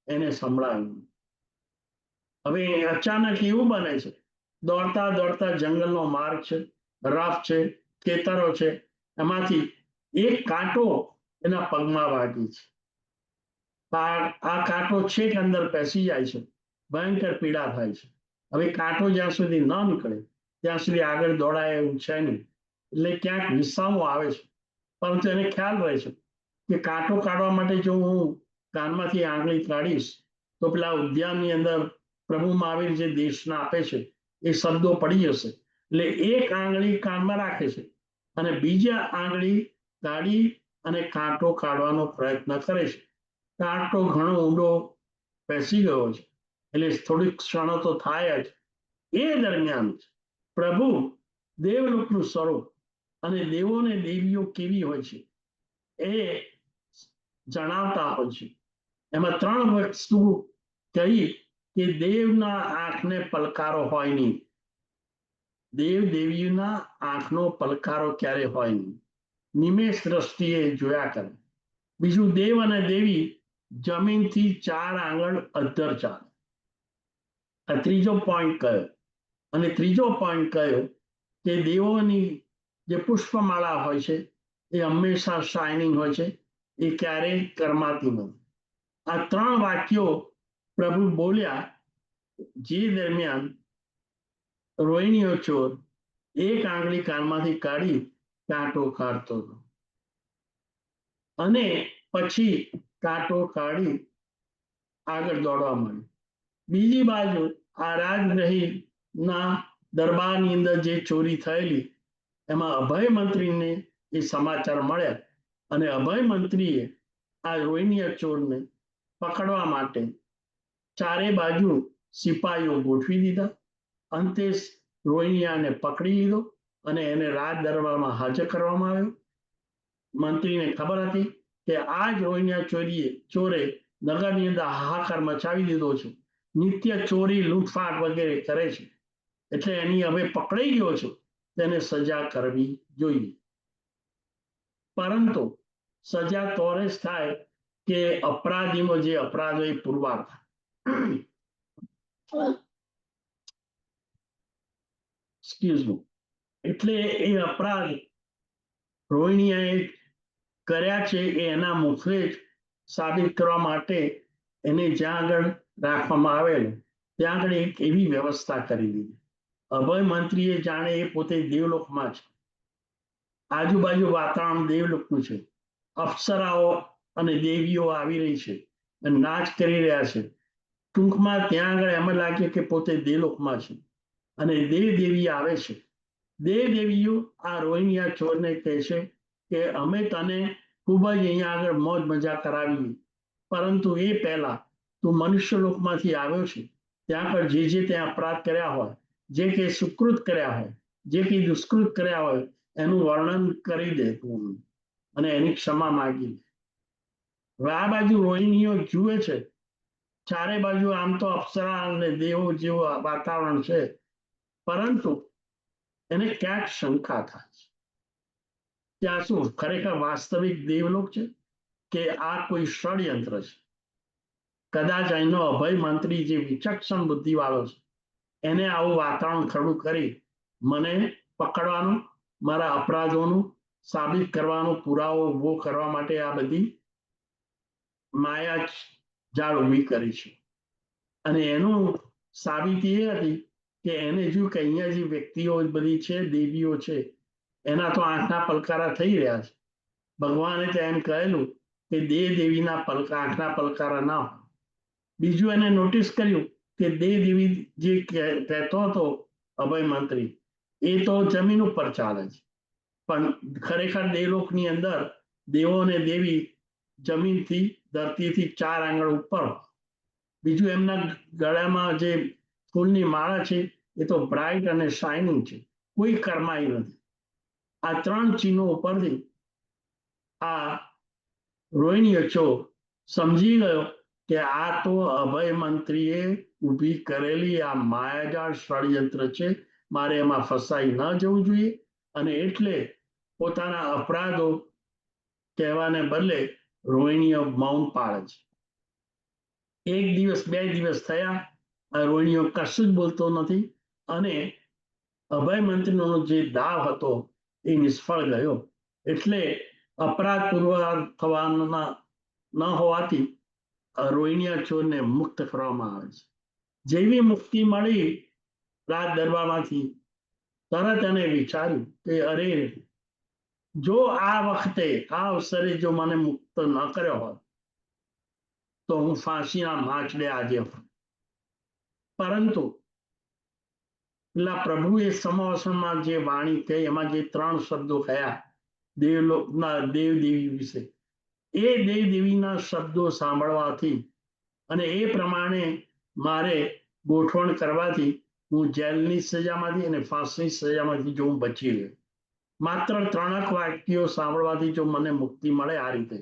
એને સંભળાવ્યો. હવે અચાનક એવું બને છે, દોડતા દોડતા જંગલનો માર્ગ છે, રફ છે, ખેતરો છે, એમાંથી એક કાંટો એના પગમાં વાગી છે. આ કાંટો છેક અંદર પેસી જાય છે ભયંકર પીડા થાય છે. હવે કાંટો જ્યાં સુધી ન નીકળે ત્યાં સુધી આગળ દોડાય એવું છે નહીં. એટલે ક્યાંક વિસામો આવે છે, પરંતુ એને ખ્યાલ રહે છે કે કાંટો કાઢવા માટે જો હું કાનમાંથી આંગળી કાઢીશ તો પેલા ઉદ્યાનની અંદર પ્રભુ મહાવીર જે દેશના આપે છે એ શબ્દો પડી જશે. એટલે એક આંગળી કાનમાં રાખે છે અને બીજા આંગળી કાઢી અને કાંટો કાઢવાનો પ્રયત્ન કરે છે. કાંટો ઘણો ઊંડો બેસી ગયો છે, એટલે થોડીક ક્ષણો તો થાય જ. એ દરમિયાન પ્રભુ દેવલોકનું સ્વરૂપ અને દેવોને દેવીઓ કેવી હોય છે એ જણાવતા હોય છે. એમાં 3 વસ્તુ કહી કે દેવના આંખને પલકારો હોય નહીં. દેવ દેવીના આંખનો પલકારો ક્યારે હોય નહીં. નિમેષ દ્રષ્ટિએ જોયા કરે. બીજું, દેવ અને દેવી જમીનથી 4 આંગળ અદ્ધર ચાલે. આ ત્રીજો પોઈન્ટ કયો. અને ત્રીજો પોઈન્ટ કયો કે દેવોની જે પુષ્પમાળા હોય છે એ હંમેશા શાઇનિંગ હોય છે, એ ક્યારેય કરમાતી નથી. આ 3 વાક્યો પ્રભુ બોલ્યા જે દરમિયાન રોહિણીયો ચોર એક આંગળી કાનમાંથી કાઢી કાંટો કાઢતો હતો અને પછી કાંટો કાઢી આગળ દોડવા માંડ્યો. બીજી બાજુ આ રાજગ્રહીના દરબારની અંદર જે ચોરી થયેલી એમાં અભય મંત્રીને એ સમાચાર મળ્યા અને અભય મંત્રીએ આ રોહિણીયા ચોરને પકડવા માટે 4 બાજુ સિપાહીઓ ગોઠવી દીધા. અંતે રોહિણીયાને પકડી લીધો અને એને રાજ દરબારમાં હાજર કરવામાં આવ્યો. મંત્રીને ખબર હતી કે આ જ રોહિણીયા ચોરે નગરની અંદર હાહાકાર મચાવી દીધો છે, નિત્ય ચોરી લૂંટફાટ વગેરે કરે છે, એટલે એની હવે પકડાઈ ગયો છે, તેને સજા કરવી જોઈએ. પરંતુ સજા તોરે જ થાય કે અપરાધીનો જે અપરાધ હોય પુરવાર થાય. એટલે એ અપરાધ રોહિણીયાએ કર્યા છે એ એના મુખે જ સાબિત કરવા માટે એને જ્યાં આગળ રાખવામાં આવેલું ત્યાં આગળ એક એવી વ્યવસ્થા કરી દીધી. અભય મંત્રીએ જાણે એ પોતે દેવલોકમાં છે, આજુબાજુ વાતાવરણ દેવલોકનું છે, અપ્સરાઓ અને દેવીઓ આવી રહી છે અને નાચ કરી રહ્યા છે. ટૂંકમાં ત્યાં આગળ એમ લાગે કે પોતે દેવલોકમાં છે અને દેવ દેવી આવે છે. દેવ દેવીઓ આ રોહિણીયા ચોરને કહે છે કે અમે તને ખૂબ જ અહીંયા આગળ મોજ મજા કરાવીએ, પરંતુ એ પહેલા તું મનુષ્ય લોકમાંથી આવ્યો છે, ત્યાં આગળ જે ત્યાં અપરાધ કર્યા હોય, જે કંઈ સુકૃત કર્યા હોય, જે કંઈ દુષ્કૃત કર્યા હોય એનું વર્ણન કરી દે તું અને એની ક્ષમા માગી લે. હવે આ બાજુ રોહિણીઓ જુએ છે, 4 બાજુ આમ તો અપ્સરા અને દેવો જેવું વાતાવરણ છે, પરંતુ એને ક્યાંક શંકા થાય છે કે આ શું ખરેખર વાસ્તવિક દેવલોક છે કે આ કોઈ ષડયંત્ર છે. કદાચ અહીંનો અભય મંત્રી જે વિચક્ષણ બુદ્ધિ વાળો છે એને આવું વાતાવરણ ખડું કરી મને પકડવાનું, મારા અપરાધોનું સાબિત કરવાનો પુરાવો ઉભો કરવા માટે આ બધી માયા જાળ ઊભી કરી છે. અને એનું સાબિતી એ હતી કે એને જોયું કે અહીંયા જે વ્યક્તિઓ બધી છે, દેવીઓ છે, એના તો આંખના પલકારા થઈ રહ્યા છે. ભગવાને તો એમ કહેલું કે દેવ દેવીના આંખના પલકારા ના હોય. બીજું એને નોટિસ કર્યું કે દેવ દેવી જે કહેતો હતો અભય મંત્રી એ તો જમીન ઉપર ચાલે છે, પણ ખરેખર દેવલોકની અંદર દેવો અને દેવી જમીનથી ધરતીથી 4 આંગળ ઉપર. બીજું એમના ગળામાં જે ફૂલની માળા છે એ તો બ્રાઇટ અને શાઇનિંગ છે, કોઈ કરમાઈ નથી. આ 3 ચિહ્નો ઉપરથી આ રોહિણીયો ચોર સમજી ગયો કે આ તો અભય મંત્રીએ ઊભી કરેલી આ માયાજાળ ષડયંત્ર છે, મારે એમાં ફસાઈ ન જવું જોઈએ, અને એટલે પોતાના અપરાધો કહેવાને બદલે રોહિણીઓ મૌન પાળે છે. 1 દિવસ 2 દિવસ થયા, આ રોહિણીઓ કશું જ બોલતો નથી અને અભય મંત્રીનો જે દાવ હતો એ નિષ્ફળ ગયો. એટલે અપરાધ પુરવાર થવાના ન હોવાથી રોહિણીયા ચોરને મુક્ત કરવામાં આવે છે. જેવી મુક્તિ મળી રાજ દરબારમાંથી, તરત એને વિચાર્યું કે અરે, જો આ વખતે આ અવસરે જો મને મુક્ત ન કર્યો હોત તો હું ફાંસીના માંચડે આજે હોત. પરંતુ પેલા પ્રભુએ સમવસનમાં જે વાણી કહી, એમાં જે 3 શબ્દો કયા દેવલોકના દેવ દેવી વિશે, એ દેવ દેવીના શબ્દો સાંભળવાથી અને એ પ્રમાણે મારે ગોઠવણ કરવાથી હું જેલની સજામાંથી અને ફાંસીની સજામાંથી જો હું બચી ગયો. માત્ર 3 વાક્યો સાંભળવાથી જો મને મુક્તિ મળે આ રીતે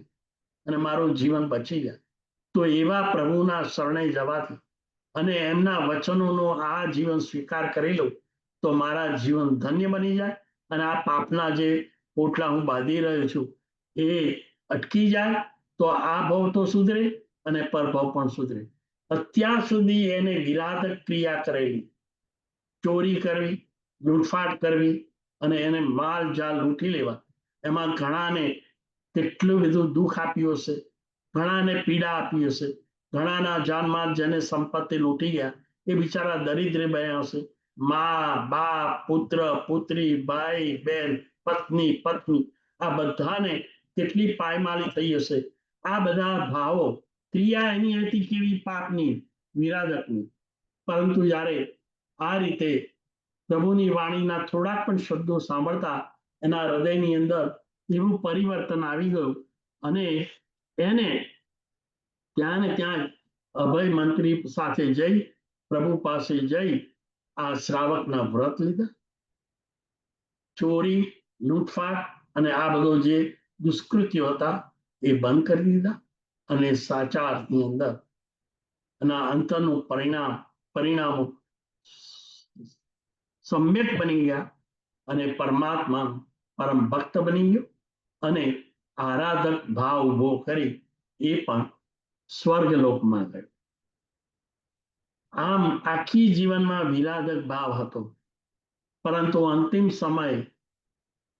અને મારું જીવન બચી જાય, તો એવા પ્રભુના શરણે જવાથી અને એમના વચનોનો આ જીવન સ્વીકાર કરી લઉં તો મારા જીવન ધન્ય બની જાય અને આ પાપના જે પોટલા હું બાંધી રહ્યો છું એ અટકી જાય, તો આ ભાવ તો સુધરે અને પરભાવ પણ સુધરે. અત્યાર સુધી એને વિરાધક ક્રિયા કરેલી, ચોરી કરવી, લૂંટફાટ કરવી અને એને માલ જાલ લૂંટી લેવા, એમાં ઘણાને કેટલું બધું દુઃખ આપ્યું હશે, ઘણાને પીડા આપી હશે, ઘણાના જાનમાલ જેને સંપત્તિ લૂંટી ગયા એ બિચારા દરિદ્ર બન્યા હશે. મા, બાપ, પુત્ર, પુત્રી, ભાઈ, બહેન, પત્ની, પત્ની, આ બધાને કેટલી પાયમાલી થઈ હશે. આ બધા ભાવો, ક્રિયા એની હતી કેવી પાપની, વિરાધકની. પરંતુ જ્યારે આ રીતે પ્રભુની વાણીના થોડાક પણ શબ્દો સાંભળતા એના હૃદયની અંદર એવું પરિવર્તન આવી ગયું અને એને ત્યાં ને ત્યાં અભય મંત્રી સાથે જઈ, પ્રભુ પાસે જઈ આ શ્રાવકના વ્રત લીધા. ચોરી, લૂંટફાટ અને આ બધો જે દુષ્કૃત્યો હતા એ બંધ કરી દીધા અને સાચા અર્થની અંદર એના અંતરનું પરિણામો સમ્યક બની ગયા અને પરમાત્મા પરમ ભક્ત બની ગયો અને આરાધક ભાવ ઉભો કરી એ પણ સ્વર્ગલોકમાં ગયો. આમ આખી જીવનમાં વિરાધક ભાવ હતો, પરંતુ અંતિમ સમયે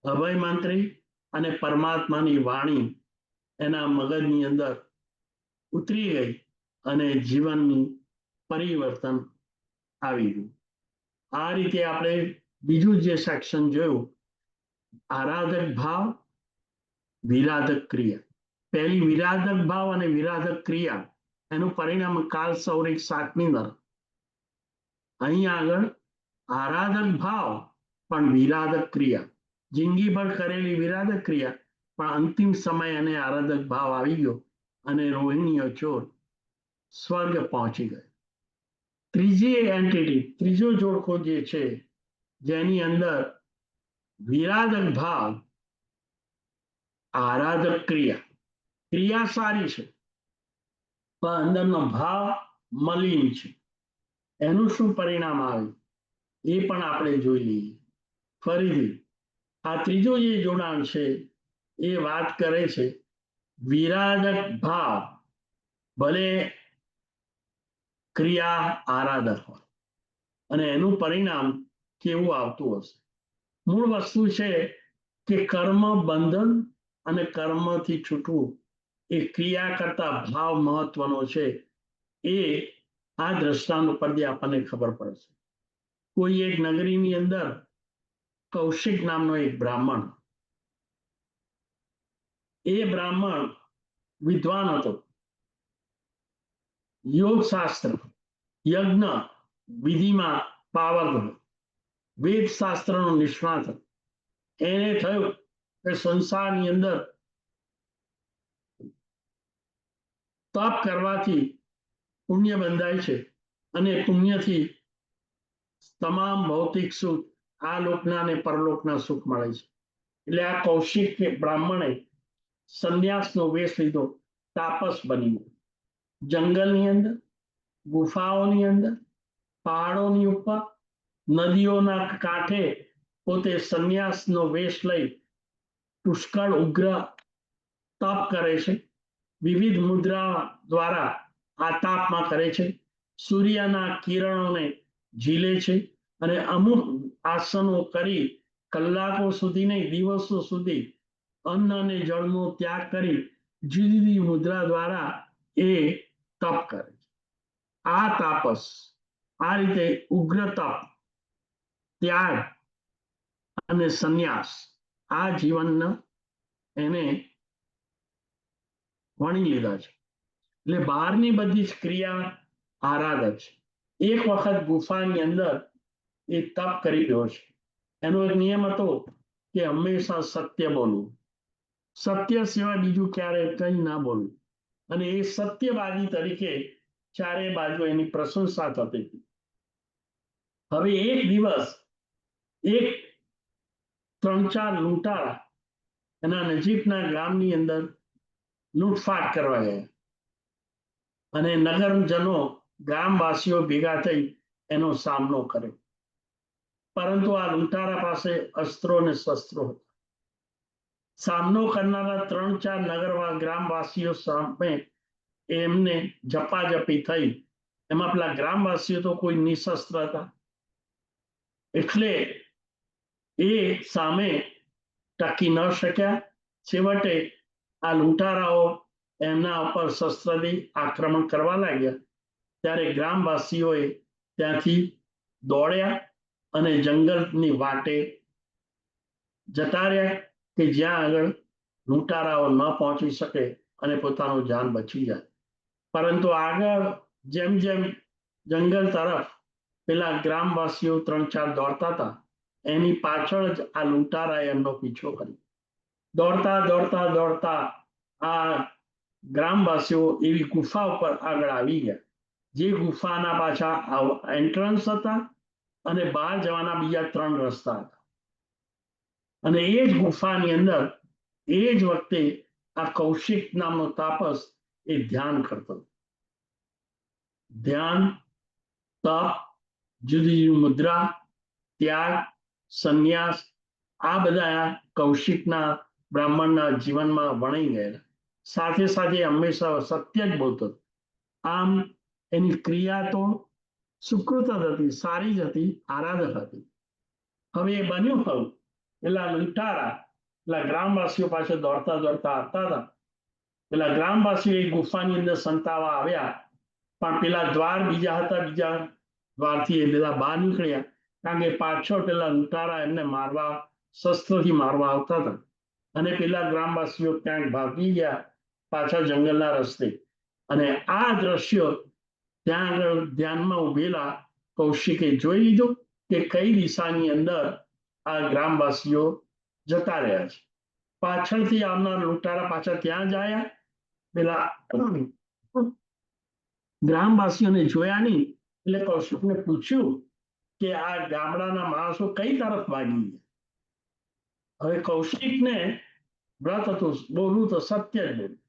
અભય મંત્રી અને પરમાત્માની વાણી એના મગજની અંદર ઉતરી ગઈ અને જીવનની પરિવર્તન આવી ગયું. આ રીતે આપણે બીજું જે સેક્શન જોયું, આરાધક ભાવ, વિરાધક ક્રિયા. પહેલી વિરાધક ભાવ અને વિરાધક ક્રિયા, એનું પરિણામ કાલ સૌરિક 7મી અંદર. અહીં આગળ આરાધક ભાવ પણ વિરાધક ક્રિયા, જિંદગીભર કરેલી વિરાધક ક્રિયા, પણ અંતિમ સમય એને આરાધક ભાવ આવી ગયો અને રોહિણીઓ ચોર સ્વર્ગ પહોંચી ગયો. ત્રીજી એન્ટિટી, ત્રીજો જોડકો જે છે, જેની અંદર વિરાધક ભાવ, આરાધક ક્રિયા, ક્રિયા સારી છે પણ અંદરનો ભાવ મલિન છે. એનું શું પરિણામ આવે એ પણ આપણે જોઈ લઈએ. ફરીથી આ ત્રીજો જે જોડાણ છે એ વાત કરે છે વિરાધક ભાવ ભલે ક્રિયા આરાધક હોય અને એનું પરિણામ કેવું આવતું હશે. મૂળ વસ્તુ છે કે કર્મ બંધન અને કર્મથી છૂટવું એ ક્રિયા કરતા ભાવ મહત્વનો છે. એ આ દ્રષ્ટાંત ઉપરથી આપણને ખબર પડે છે. કોઈ એક નગરીની અંદર કૌશિક નામનો એક બ્રાહ્મણ, એ બ્રાહ્મણ વિદ્વાન હતો, યોગ શાસ્ત્ર, યજ્ઞ વિધિમાં પાવર, વેદ શાસ્ત્રનો નિષ્ણાત હતો. એને થયું કે સંસારની અંદર તપ કરવાથી પુણ્ય બંધાય છે અને પુણ્યથી તમામ ભૌતિક સુખ, આ લોકના અને પરલોકના સુખ મળે છે. એટલે આ કૌશિક બ્રાહ્મણે સંન્યાસનો વેશ લીધો, તાપસ બની ગયો. જંગલની અંદર, ગુફાઓની અંદર, પહાડોની ઉપર, નદીઓના કાંઠે પોતે સંન્યાસનો વેશ લઈ પુષ્કળ ઉગ્ર તપ કરે છે. વિવિધ મુદ્રા દ્વારા આ તાપમાં કરે છે. સૂર્યના કિરણોને ઝીલે છે અને અમુક આસનો કરી કલાકો સુધી નહીં, દિવસો સુધી અન્ન અને જળનો ત્યાગ કરી જુદી જુદી મુદ્રા દ્વારા એ તપ કરે છે. આ તાપસ આ રીતે ઉગ્ર તપ, ત્યાગ અને સંન્યાસ આ જીવનને એને વણી લીધા છે. એટલે બહારની બધી જ ક્રિયા આરાધક છે. એક વખત ગુફાની અંદર એ તપ કરી રહ્યો છે. એનો એક નિયમ હતો કે હંમેશા સત્ય બોલવું, સત્ય સિવાય બીજું ક્યારે કંઈ ના બોલવું. અને એ સત્યવાદી તરીકે ચારે બાજુ એની પ્રશંસા થતી હતી. હવે એક દિવસ એક 3-4 લૂંટારા એના નજીકના ગામની અંદર લૂંટફાટ કરવા ગયા અને નગરજનો ગ્રામવાસીઓ ભેગા થઈ એનો સામનો કર્યો. પરંતુ આ લૂંટારા પાસે અસ્ત્રો અને શસ્ત્રો હતા. સામનો કરનારા 3-4 ગ્રામવાસીઓ સામે એમને ઝપાઝપી થઈ. એમાં પેલા ગ્રામવાસીઓ તો કોઈ નિશસ્ત્ર હતા, એટલે એ સામે ટકી ન શક્યા. છેવટે આ લૂંટારાઓ એમના ઉપર શસ્ત્રથી આક્રમણ કરવા લાગ્યા. ત્યારે ગ્રામવાસીઓએ ત્યાંથી દોડ્યા અને જંગલની વાટે જતા રહ્યા કે જ્યાં આગળ લૂંટારાઓ ન પહોંચી શકે અને પોતાનું જાન બચી જાય. પરંતુ આગળ જેમ જેમ જંગલ તરફ પેલા ગ્રામવાસીઓ 3-4 દોડતા હતા, એની પાછળ જ આ લૂંટારાએ એમનો પીછો કર્યો. દોડતા દોડતા દોડતા આ ગ્રામવાસીઓ એવી ગુફા ઉપર આગળ આવી ગયા, જે ગુફાના પાછા એન્ટ્રન્સ હતા અને બહાર જવાના બીજા 3 રસ્તા હતા. અને એ જ ગુફાની અંદર એ જ વખતે આ કૌશિક નામનો તાપસ એ ધ્યાન કરતો. ધ્યાન, તપ, જુદી જુદી મુદ્રા, ત્યાગ, સંન્યાસ આ બધા કૌશિકના બ્રાહ્મણના જીવનમાં વણાઈ ગયેલા. સાથે સાથે હંમેશા સત્ય જ બોલતો. આમ એની ક્રિયા તો સુકૃત જ હતી, સારી જ હતી, આરાધક હતી. હવે એ બન્યું ખરું, પેલા લૂંટારા પેલા ગ્રામવાસીઓ પાસે દોડતા દોડતા આવતા હતા. પેલા ગ્રામવાસીઓ એ ગુફાની અંદર સંતાવા આવ્યા, પણ પેલા દ્વાર બીજા હતા, બીજા દ્વારથી એ બધા બહાર નીકળ્યા, કારણ કે પાછળ પેલા લૂંટારા એમને મારવા, શસ્ત્રથી મારવા આવતા હતા. અને પેલા ગ્રામવાસીઓ ક્યાંક ભાગી ગયા પાછા જંગલના રસ્તે. અને આ દ્રશ્ય ત્યાં આગળ ધ્યાનમાં ઉભેલા કૌશિકે જોઈ લીધું કે કઈ દિશાની અંદર આ ગ્રામવાસીઓ જતા રહ્યા છે. પાછળથી આવનાર લૂંટારા પાછા ત્યાં જ આવ્યા. પેલા ગ્રામવાસીઓને જોયા નહીં એટલે કૌશિકને પૂછ્યું કે આ ગામડાના માણસો કઈ તરફ ભાગી ગયા. હવે કૌશિકને વ્રત હતું, બોલવું તો સત્ય જ બોલું.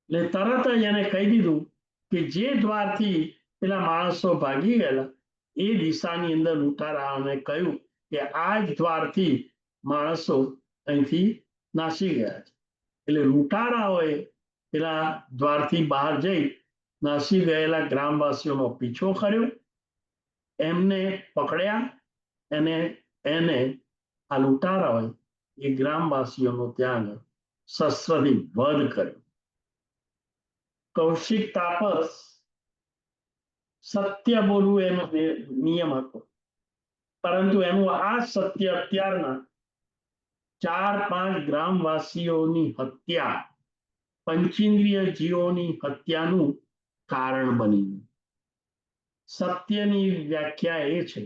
એટલે તરત જ એને કહી દીધું કે જે દ્વારથી પેલા માણસો ભાગી ગયેલા એ દિશાની અંદર લૂંટારાઓને કહ્યું કે આ જ દ્વારથી માણસો અહીંથી નાસી ગયા છે. એટલે લૂંટારાઓએ પેલા દ્વારથી બહાર જઈ નાસી ગયેલા ગ્રામવાસીઓનો પીછો કર્યો, એમને પકડ્યા અને એને આ લૂંટારાઓએ એ ગ્રામવાસીઓનો ત્યાં શસ્ત્રથી વધ કર્યો. કૌશિક તાપસ સત્ય બોલવું એનો નિયમ હતો, પરંતુ એનું આ સત્ય અત્યારના 4-5 ગ્રામવાસીઓની હત્યા, પંચેન્દ્રિય જીવોની હત્યાનું કારણ બની. સત્યની વ્યાખ્યા એ છે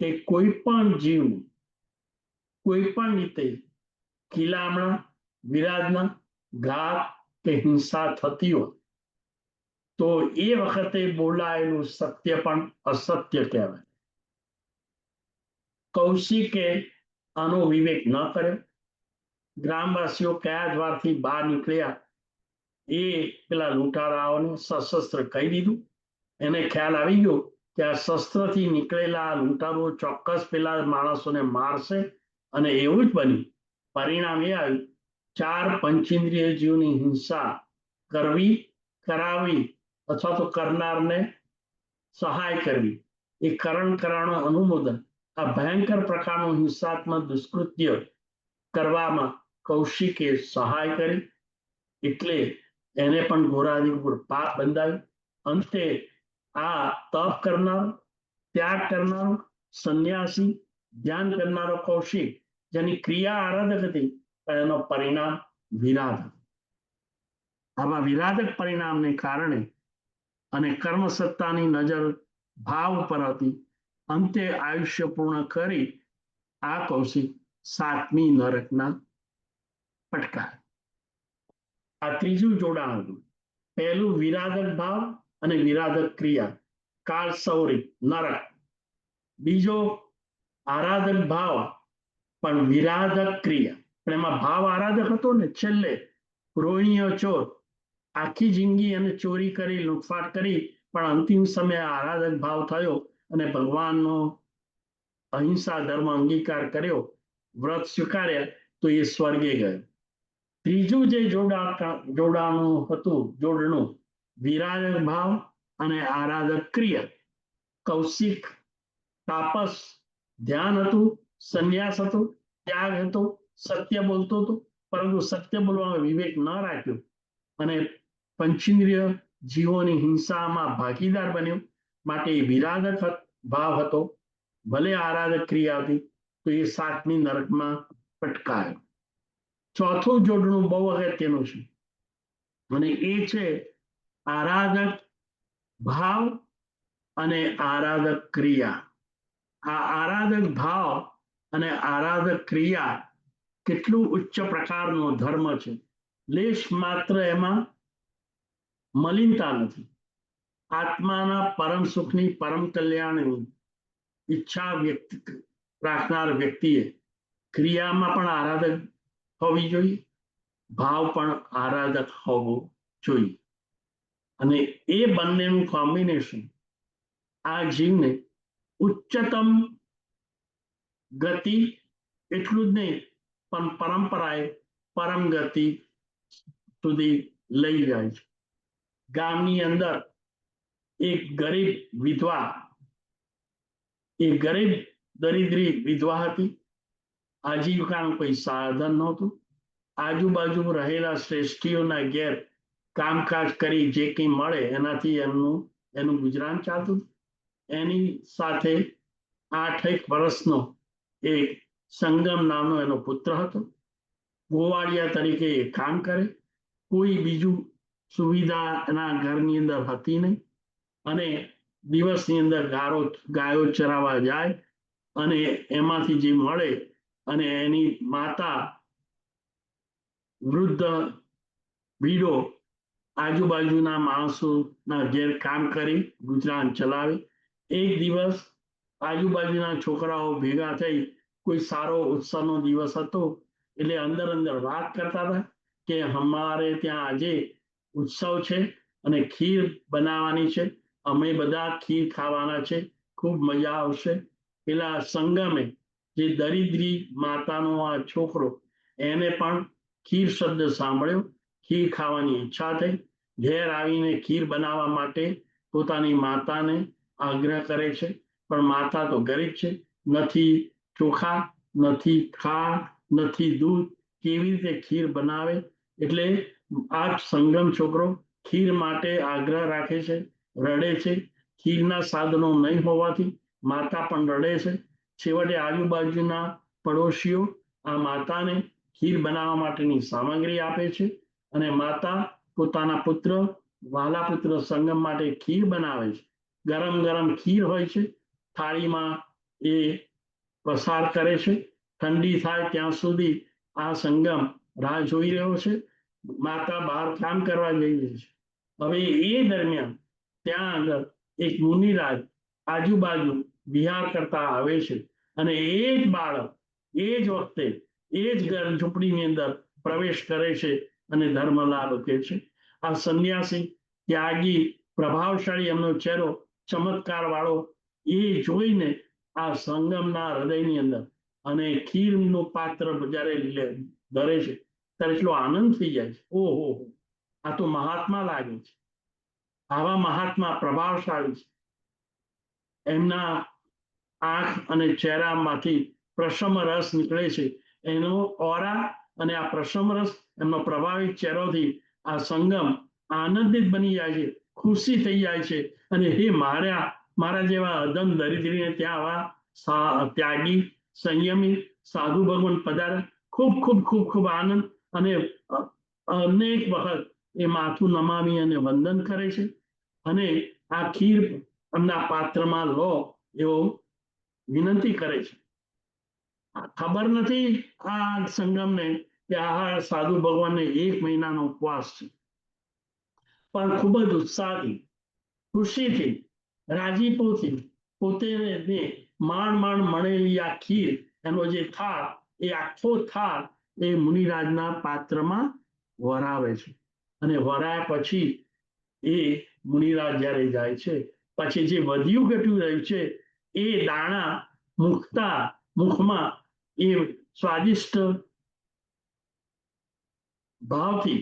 કે કોઈ પણ જીવ કોઈ પણ રીતે કિલામણા, વિરાધના, ઘાત કે હિંસા થતી હોય તો એ વખતે બોલાયેલું સત્ય પણ અસત્ય કહેવાય. કૌશિકે આનો વિવેક ન કર્યો. ગ્રામવાસીઓ કયા દ્વારથી બહાર નીકળ્યા એ પેલા લૂંટારાઓને સશસ્ત્ર કહી દીધું. એને ખ્યાલ આવી ગયો કે આ શસ્ત્રથી નીકળેલા લૂંટારો ચોક્કસ પેલા માણસોને મારશે, અને એવું જ બન્યું. પરિણામ એ આવ્યું, 4 પંચેન્દ્રિય જીવની હિંસા કરવી, કરાવવી અથવા તો કરનારને સહાય કરવી, એ કરણ કરાનો અનુમોદન, આ ભયંકર પ્રકારનું હિંસાત્મક દુષ્કૃત્ય કરવામાં કૌશિકે સહાય કરી. એટલે એને પણ ઘોરાદી ઉપર પાપ બંધાવ્યું. અંતે આ તપ કરનારો, ત્યાગ કરનારો, સંન્યાસી, ધ્યાન કરનારો કૌશિક, જેની ક્રિયા આરાધક હતી, એનો પરિણામ વિરાધ. આવા વિરાધક પરિણામને કારણે અને કર્મ સત્તાની નજર ભાવ ઉપર હતી, અંતે આયુષ્ય પૂર્ણ કરી આ કૌશિક 7મી નરકના પટકાય. આ ત્રીજું જોડાણ હતું. પહેલું વિરાધક ભાવ અને વિરાધક ક્રિયા, કાળ સૌરી નરક. બીજો આરાધક ભાવ પણ વિરાધક ક્રિયા, પણ એમાં ભાવ આરાધક હતો ને. છેલ્લે રોહિણીઓ ચોર, આખી જિંદગી અને ચોરી કરી, લૂંટફાટ કરી, પણ અંતિમ સમયે આરાધક ભાવ થયો અને ભગવાનનો અહિંસા ધર્મ અંગીકાર કર્યો, વ્રત સ્વીકાર્યા, તો એ સ્વર્ગે ગયો. ત્રીજું જે જોડાણું હતું, જોડણું વિરાધક ભાવ અને આરાધક ક્રિયા. કૌશિક તાપસ, ધ્યાન હતું, સંન્યાસ હતો, ત્યાગ હતો, સત્ય બોલતો હતો, પરંતુ સત્ય બોલવામાં વિવેક ન રાખ્યો અને પંચેન્દ્રિય જીવોની હિંસામાં ભાગીદાર બન્યો, માટે વિરાધક ભાવ હતો. ભલે આરાધક ક્રિયા હતી, તો એ 7મી નરકમાં પટકાયો. ચોથું જોડણું બહુ અગત્યનું છે અને એ છે આરાધક ભાવ અને આરાધક ક્રિયા. આ આરાધક ભાવ અને આરાધક ક્રિયા કેટલું ઉચ્ચ પ્રકારનો ધર્મ છે. લેશ માત્ર એમાં મલિનતા નથી. આત્માના પરમ સુખની, પરમ કલ્યાણની ઈચ્છા વ્યક્ત રાખનાર વ્યક્તિએ ક્રિયામાં પણ આરાધક હોવી જોઈએ, ભાવ પણ આરાધક હોવો જોઈએ. અને એ બંનેનું કોમ્બિનેશન આ જીવને ઉચ્ચતમ ગતિ, એટલું જ નહીં પણ પરંપરાએ પરમ ગતિ સુધી લઈ જાય છે. ગામની અંદર એક ગરીબ વિધવા, એ ગરીબ દરિદ્રી વિધવા હતી. આજીવિકાનું કોઈ સાધન નહોતું. આજુબાજુ રહેલા શ્રેષ્ઠીઓના ઘેર કામકાજ કરી જે કંઈ મળે એનાથી એનું ગુજરાન ચાલતું. એની સાથે 8 વર્ષનો એક સંગમ નામનો એનો પુત્ર હતો. ગોવાળિયા તરીકે એ કામ કરે, કોઈ બીજું સુવિધા એના ઘરની અંદર હતી નહીં, અને દિવસની અંદર ગાયો ચરાવવા જાય અને એમાંથી જે મળે, અને એની માતા વૃદ્ધ વિડો આજુબાજુના માણસોના ઘેર કામ કરી ગુજરાન ચલાવે. એક દિવસ આજુબાજુના છોકરાઓ ભેગા થઈ, કોઈ સારો ઉત્સવનો દિવસ હતો, એટલે અંદર અંદર વાત કરતા હતા કે અમારે ત્યાં આજે ઉત્સવ છે અને ખીર બનાવવાની છે, અમે બધા ખીર ખાવાના છે, ખૂબ મજા આવશે. પેલા સંગમે, જે દરિદ્રી માતાનો આ છોકરો, એને પણ ખીર શબ્દ સાંભળ્યો, ખીર ખાવાની ઈચ્છા થઈ. ઘેર આવીને ખીર બનાવવા માટે પોતાની માતાને આગ્રહ કરે છે, પણ માતા તો ગરીબ છે, નથી ચોખા, નથી ખાંડ, નથી દૂધ, કેવી રીતે ખીર બનાવે. એટલે આ સંગમ છોકરો ખીર માટે આગ્રહ રાખે છે, રડે છે. ખીરના સાધનો નહીં હોવાથી માતા પણ રડે છે. છેવટે આજુબાજુના પડોશીઓ આ માતાને ખીર બનાવવા માટેની સામગ્રી આપે છે, અને માતા પોતાના પુત્ર, વાલા પુત્ર સંગમ માટે ખીર બનાવે છે. ગરમ ગરમ ખીર હોય છે, થાળીમાં એ પસાર કરે છે. ઠંડી થાય ત્યાં સુધી આ સંગમ રાહ જોઈ રહ્યો છે. માતા બહાર કામ કરવા જઈ રહી છે. હવે એ દરમિયાન ત્યાં આગળ એક મુનિરાજ આજુબાજુ વિહાર કરતા આવે છે, અને એ જ બાળક એ જ વખતે એ જ ઘર ઝૂંપડીની અંદર પ્રવેશ કરે છે અને ધર્મ લાભ કે છે. આ સંન્યાસી, ત્યાગી, પ્રભાવશાળી એમનો ચહેરો ચમત્કાર વાળો એ જોઈને આ સંગમના હૃદયની અંદર અને ખીરનું પાત્ર જ્યારે ધરે છે ત્યારે એટલો આનંદ થઈ જાય છે. ઓહો, આ તો મહાત્મા લાગે છે. આવા મહાત્મા પ્રભાવશાળી છે. એમના આંખ અને ચહેરામાંથી પ્રસમ રસ નીકળે છે. એનો ઓરા અને આ પ્રસમ રસ, એમનો પ્રભાવિત ચહેરોથી આ સંગમ આનંદિત બની જાય છે. ખુશી થઈ જાય છે અને હે મારા જેવા અદમ દરિદ્રીને ત્યાં આવા ત્યાગી સંયમી સાધુ ભગવાન પધારે, ખૂબ ખૂબ ખૂબ ખૂબ આનંદ. અને અનેક વખત એ માથું નમાવી અને વંદન કરે છે અને આ ખીર એમના પાત્રમાં લો એવો વિનંતી કરે છે. ખબર નથી આ સંગમને કે આ સાધુ ભગવાનને 1 મહિનાનો ઉપવાસ છે, પણ ખૂબ જ ઉત્સાહથી, ખુશીથી, રાજીપોથી પોતે માંડ મળેલી આ ખીર, એનો જે થાળ, એ આખો થાળ એ મુનિરાજના પાત્રમાં વરાવે છે અને વરાયા પછી એ મુનિરાજ જ્યારે જાય છે પછી જે વધ્યું ઘટ્યું રહ્યું છે એ દાણા મૂકતા મુખમાં એ સ્વાદિષ્ટ ભાવથી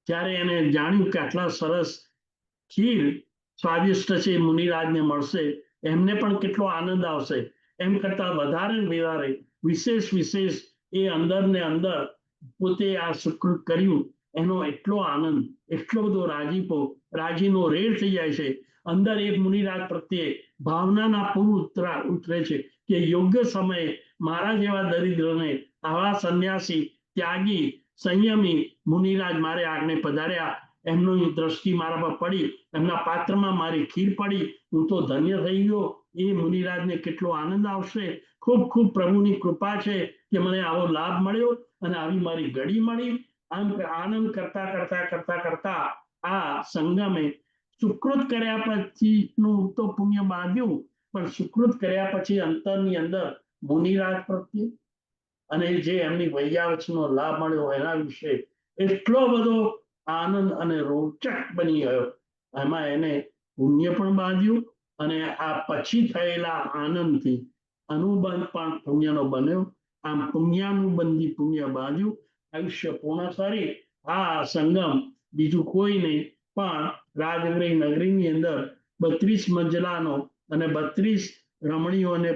જ્યારે એને જાણ્યું કે આટલા સરસ ખીર સ્વાદિષ્ટ છે મુનિરાજને મળશે, એમને પણ કેટલો આનંદ આવશે. એમ કરતા વધારે વિશેષ એ અંદર ને અંદર પોતે આ સુકૃત કર્યું એનો એટલો આનંદ, એટલો બધો રાજીનો રેડ થઈ જાય છે. અંદર એક મુનિરાજ પ્રત્યે ભાવનાના પૂર ઉતરે છે કે યોગ્ય સમયે મારા જેવા દરિદ્રને આવા સંન્યાસી ત્યાગી સંયમી મુનિરાજ મારે આગને પધાર્યા, એમની દ્રષ્ટિ મારા પર પડી, એમના પાત્રમાં મારી ખીર પડી, હું તો ધન્ય થઈ ગયો. એ મુનિરાજને કેટલો આનંદ આવશે. ખૂબ ખૂબ પ્રભુની કૃપા છે કે મને આવો લાભ મળ્યો અને આવી મારી ઘડી મળી. આમ આનંદ કરતા આ સંગમે સુકૃત કર્યા પછીનું તો પુણ્ય બાંધ્યું, પણ સુકૃત કર્યા પછી અંતરની અંદર મુનિરાજ પ્રત્યે અને જે એમની વૈયાવચનો લાભ મળ્યો એના વિશે એટલો બધો આનંદ અને રોચક બની ગયો. એમાં એને પુણ્ય પણ બાંધ્યું અને આ પછી થયેલા આનંદથી અનુબંધ પણ પુણ્યનો બન્યો. આમ પુણ્યાનુબંધી પુણ્ય બાંધ્યું, આયુષ્ય પૂર્ણ કરી આ સંગમ બીજું કોઈ નહીં પણ રાજગૃહ નગરીની અંદર 32 મંજલાનો અને 32 રમણીઓને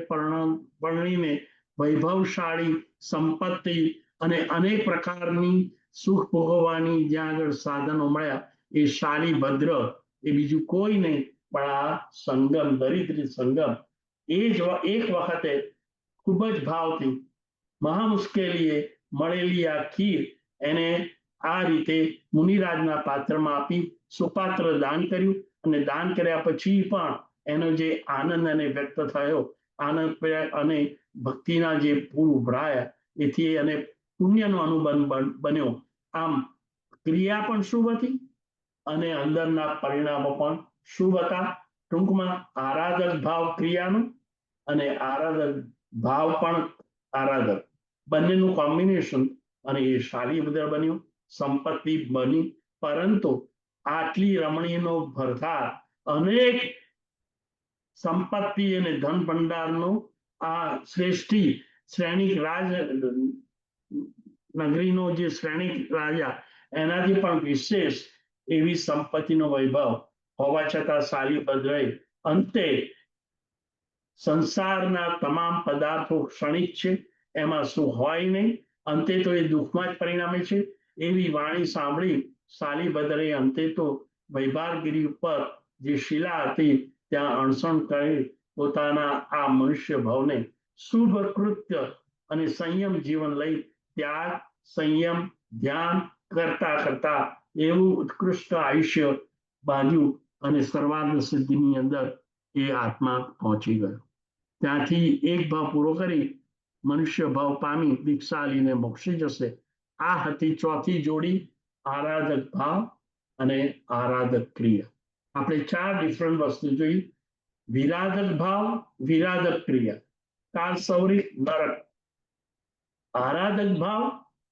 પરણીને વૈભવશાળી સંપત્તિ અને અનેક પ્રકારની સુખ ભોગવવાની જ્યાં આગળ સાધનો મળ્યા, એ શાલીભદ્ર એ બીજું કોઈ નહીં પણ આ સંગમ, દરિદ્રી સંગમ. એ જ એક વખતે ખૂબ જ ભાવથી મહા મુશ્કેલીએ મળેલી આ ખીર એને આ રીતે મુનિરાજના પાત્રમાં આપી, સુપાત્ર દાન કર્યું અને દાન કર્યા પછી પણ એનો જે આનંદ એને વ્યક્ત થયો, આનંદ અને ભક્તિના જે પૂર ઉભરાયા, એથી એને પુણ્યનો અનુબંધ બન્યો. આમ ક્રિયા પણ શુભ હતી અને અંદરના પરિણામો પણ શુભ હતા. ટૂંકમાં આરાધક ભાવ ક્રિયાનો અને આરાધક ભાવ પણ આરાધક, બંનેનું કોમ્બિનેશન અને એ શાલીભદ્ર બન્યું, સંપત્તિ બની. પરંતુ આટલી રમણીનો ભરથાર અનેક સંપત્તિ અને ધન ભંડારનો આ શ્રેષ્ઠી શ્રેણિક નગરીનો જે શ્રેણિક રાજા, એનાથી પણ વિશેષ એવી સંપત્તિનો વૈભવ હોવા છતાં શાલીભદ્રએ અંતે સંસારના તમામ પદાર્થો ક્ષણિક છે, એમાં શું હોય નહીં, અંતે તો એ દુઃખમાં જ પરિણમે છે. એવી વાણી સાંભળી શાલીભદ્રએ અંતે તો વૈભારગીરી ઉપર જે શિલા હતી ત્યાં અણસણ કરી પોતાના આ મનુષ્ય ભાવને શુભ કૃત્ય અને સંયમ જીવન લઈ ત્યાગ, સંયમ, ધ્યાન કરતા એવું ઉત્કૃષ્ટ આયુષ્ય બાંધ્યું અને સર્વાંગ સિદ્ધિની અંદર એ આત્મા પહોંચી ગયો. ત્યાંથી એક ભાવ પૂરો કરી મનુષ્ય ભાવ પામી દીક્ષા લઈને મોક્ષી જશે. આ હતી ચોથી જોડી, આરાધક ભાવ અને આરાધક ક્રિયા. આપણે 4 ડિફરન્ટ વસ્તુ જોઈ: વિરાધક ભાવ, વિરાધક ક્રિયા, કાલ સૌરિક નરક. આરાધક ભાવ,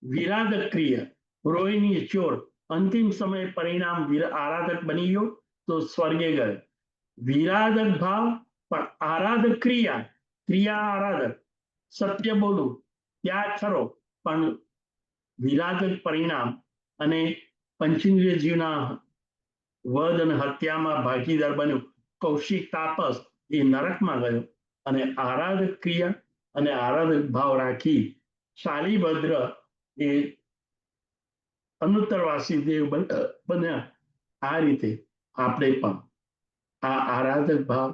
વિરાધક ક્રિયા, રોહિણી ચોર, અંતિમ સમય પરિણામ આરાધક બની ગયો તો સ્વર્ગે ગયો. વિરાધક ભાવ પણ આરાધક ક્રિયા આરાધક, સત્ય બોલું, ત્યાગ ખરો, પણ વિરાધક પરિણામ અને પંચેન્દ્રિય જીવના વધ અને હત્યામાં ભાગીદાર બન્યો. કૌશિક તાપસ એ નરકમાં ગયો અને આરાધક ક્રિયા અને આરાધક ભાવ રાખી શાલીભદ્ર એ અનુત્તરવાસી દેવ બન્યા. આ રીતે આપણે પણ આ આરાધક ભાવ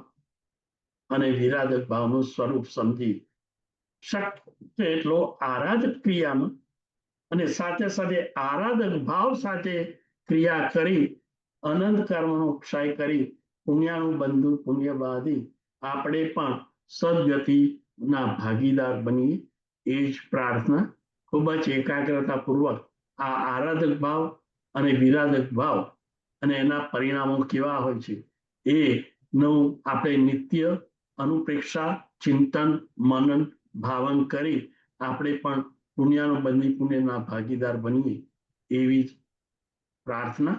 અને વિરાધક ભાવનું સ્વરૂપ સમજી શક્ય એટલો આરાધક ક્રિયામાં અને સાથે સાથે આરાધક ભાવ સાથે ક્રિયા કરી અનંત કર્મનો ક્ષય કરી પુણ્યનું બંધુ પુણ્ય બાંધી આપણે પણ સદગતિના ભાગીદાર બનીએ એ જ પ્રાર્થના ખૂબ જ એકાગ્રતાપૂર્વક આ આરાધક ભાવ અને વિરાધક ભાવ અને એના પરિણામો કેવા હોય છે એ નું આપણે નિત્ય અનુપ્રેક્ષા ચિંતન મનન ભાવન કરી આપણે પણ પુણ્યનું બંધી પુણ્યના ભાગીદાર બનીએ એવી જ પ્રાર્થના.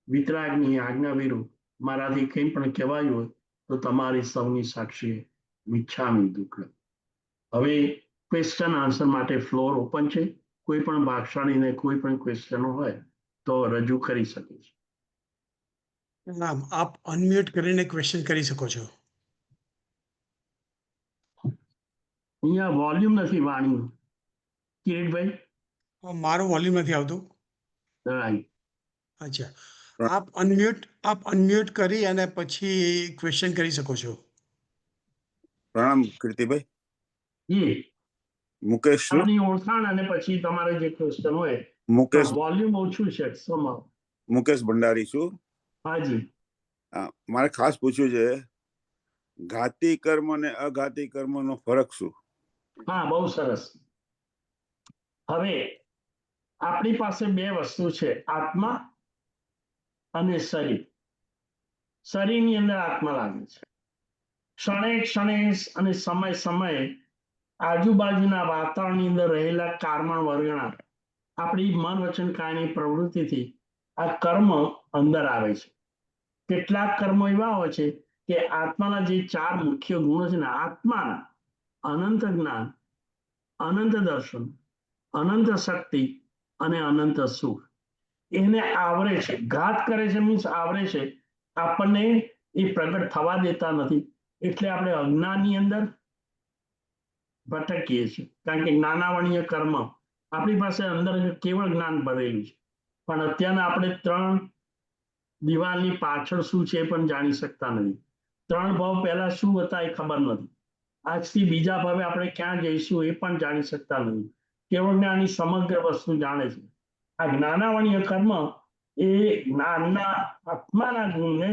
વિતરાગની આજ્ઞા વિરુદ્ધ મારાથી કંઈ પણ કહેવાયું હોય તો તમારી સૌની સાક્ષીએ મિચ્છામી દુક્કડમ. હવે ક્વેશ્ચન આન્સર માટે ફ્લોર ઓપન છે. કોઈ પણ ભાગશાળીને કોઈ પણ ક્વેશ્ચનો હોય તો રજૂ કરી શકે છે. નામ આપ અનમ્યુટ કરીને ક્વેશ્ચન કરી શકો છો. અહીંયા વોલ્યુમ નથી વાણીનું. કિરીટભાઈ મારું વોલ્યુમ નથી આવતું. રાઈટ. અચ્છા, આપ અનમ્યુટ કરી અને પછી ક્વેશ્ચન કરી શકો છો. પ્રણામ કીર્તિભાઈ. જી મુકેશ છું. આપની ઓળખાણ અને પછી તમારે જે ક્વેશ્ચન હોય. મુકેશ વોલ્યુમ ઓછું છે સમાવ. મુકેશ ભંડારી છું. હાજી. મારે ખાસ પૂછ્યું છે ઘાતી કર્મ અને અઘાતી કર્મનો ફરક શું? હા, બહુ સરસ. હવે આપણી પાસે બે વસ્તુ છે, આત્મા અને શરીર. શરીરની અંદર આત્મા લાગે છે. ક્ષણે ક્ષણે અને સમય સમયે આજુબાજુના વાતાવરણની અંદર રહેલા કારમણ વર્ગણા આપણી મન વચન કાયની પ્રવૃત્તિથી આ કર્મ અંદર આવે છે. કેટલાક કર્મો એવા હોય છે કે આત્માના જે ચાર મુખ્ય ગુણો છે ને, આત્માના અનંત જ્ઞાન, અનંત દર્શન, અનંત શક્તિ અને અનંત સુખ, એને આવરે છે. ઘાત કરે છે મીન્સ આવરે છે. આપણને એ પ્રગટ થવા દેતા નથી. એટલે આપણે અજ્ઞાનની અંદર ભટકીએ છીએ. કારણ કે જ્ઞાનાવણીય કર્મ આપણી પાસે અંદર કેવળ જ્ઞાન ભરેલું છે, પણ અત્યારના આપણે ત્રણ દિવાલની પાછળ શું છે એ પણ જાણી શકતા નથી. ત્રણ ભાવ પહેલા શું હતા એ ખબર નથી. આજથી બીજા ભાવે આપણે ક્યાં જઈશું એ પણ જાણી શકતા નથી. કેવળ જ્ઞાની સમગ્ર વસ્તુ જાણે છે. આ જ્ઞાનાવણીય કર્મ એ જ્ઞાનના આત્માના ગુણને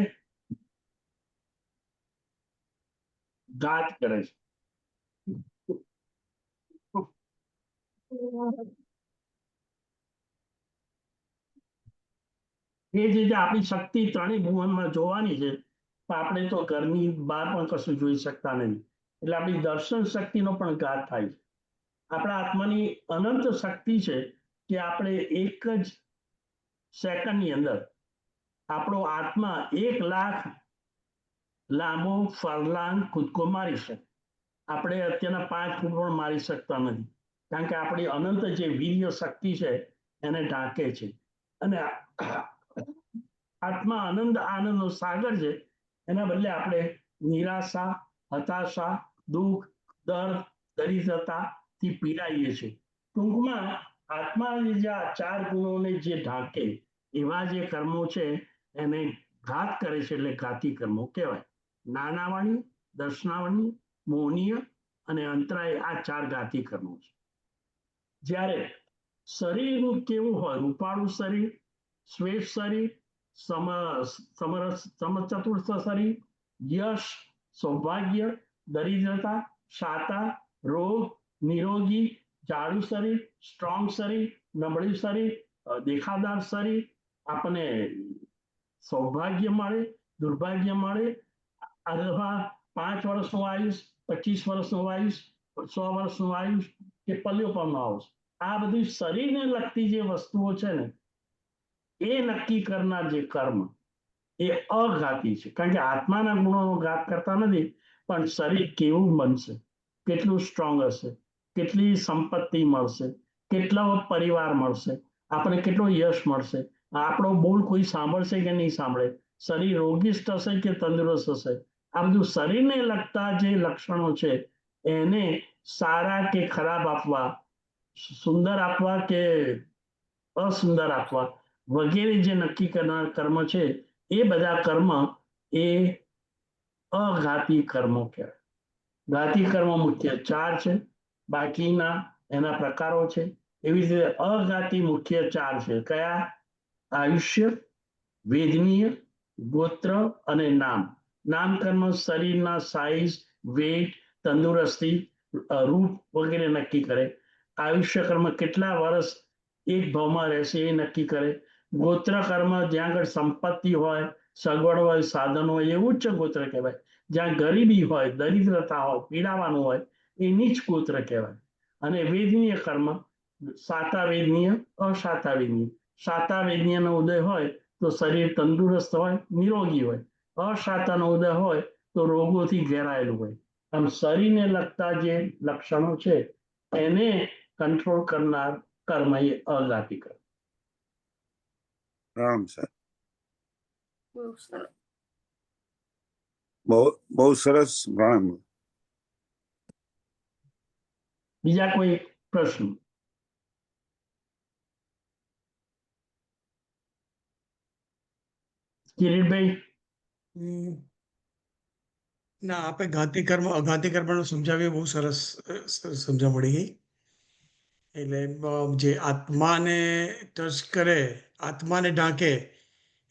ઘાત કરે છે. એ જ રીતે આપણી શક્તિ ત્રણેય ભુવનમાં જોવાની છે, પણ આપણે તો ઘરની બહાર પણ કશું જોઈ શકતા નથી. એટલે આપણી દર્શન શક્તિનો પણ ઘાત થાય છે. આપણા આત્માની અનંત શક્તિ છે કે આપણે એક જ સેકન્ડની અંદર આપણો આત્મા 1,00,000 લાંબો ફરલાંગ કૂદકો મારી શકે. આપણે અત્યારના 5 ફૂટ પણ મારી શકતા નથી, કારણ કે આપણી અનંત જે વીર્ય શક્તિ છે એને ઢાંકે છે. અને આત્મા આનંદનો સાગર છે. એના બદલે આપણે નિરાશા, હતાશા, દુઃખ, દર્દ, દરિદ્રતાથી પીડાઈએ છીએ. ટૂંકમાં આત્મા જે આ ચાર ગુણોને જે ઢાંકે એવા જે કર્મો છે એને ઘાત કરે છે, એટલે ઘાતી કર્મો કહેવાય. નાનાવાણી, દર્શનાવણી, મોહનીય અને અંતરાય, આ ચાર ઘાતી કર્મો છે. જ્યારે શરીરનું કેવું હોય, રૂપાળું શરીર, શ્વેત શરીર, સમચતુર્થ શરીર, યશ, સૌભાગ્ય, દરિદ્રતા, શાતા, રોગ, નિરોગી, જાડું શરીર, સ્ટ્રોંગ શરીર, નબળું શરીર, દેખાદાર શરીર, આપણને સૌભાગ્ય મળે, દુર્ભાગ્ય મળે, અથવા 5 વર્ષનું આયુષ, 25 વર્ષનું આયુષ, 100 વર્ષનું આયુષ કે પલ્યોપરનો આયુષ, આ બધી શરીરને લગતી જે વસ્તુઓ છે ને એ નક્કી કરનાર જે કર્મ એ અઘાતી છે. કારણ કે આત્માના ગુણોનો ઘાત કરતા નથી, પણ શરીર કેવું બનશે, કેટલું સ્ટ્રોંગ હશે, કેટલી સંપત્તિ મળશે, કેટલો પરિવાર મળશે, આપણે કેટલો યશ મળશે, આપણો બોલ કોઈ સાંભળશે કે નહીં સાંભળે, શરીર રોગિષ્ટ હશે કે તંદુરસ્ત હશે, આ બધું શરીરને લગતા જે લક્ષણો છે એને સારા કે ખરાબ આપવા, સુંદર આપવા કે અસુંદર આપવા વગેરે જે નક્કી કરનાર કર્મ છે એ બધા કર્મ એ અઘાતી કર્મો કહેવાય. ઘાતી કર્મ મુખ્ય 4 છે, બાકીના એના પ્રકારો છે. એવી રીતે અઘાતી મુખ્ય 4 છે. કયા? આયુષ્ય, વેદનીય, ગોત્ર અને નામ. નામ કર્મ શરીરના સાઇઝ, વેટ, તંદુરસ્તી, રૂપ વગેરે નક્કી કરે. આયુષ્ય કર્મ કેટલા વર્ષ એક ભાવમાં રહેશે એ નક્કી કરે. ગોત્ર કર્મ જ્યાં આગળ સંપત્તિ હોય, સગવડ હોય, સાધન હોય એ ઉચ્ચ ગોત્ર કહેવાય. જ્યાં ગરીબી હોય, દરિદ્રતા હોય, પીડાવાનું હોય એ નીચ ગોત્ર કહેવાય. અને વેદનીય કર્મ સાતા વેદનીય, અસાતા વેદનીય. સાતા વેદનીયનો ઉદય હોય તો શરીર તંદુરસ્ત હોય, નિરોગી હોય. અસાતાનો ઉદય હોય તો રોગોથી ઘેરાયેલું હોય. આમ શરીરને લગતા જે લક્ષણો છે એને કંટ્રોલ કરનાર કર્મ એ અઘાતી કર્મ. પ્રણામ સાહેબ. બહુ સરસ. પ્રણામ. બીજા કોઈ પ્રશ્ન? કિરીટભાઈ? ના, આપે ઘાતી કર્મ અઘાતી કર્મનું સમજાવ્યું, બહુ સરસ સમજણ પડી ગઈ. એટલે જે આત્માને ટચ કરે, આત્માને ઢાંકે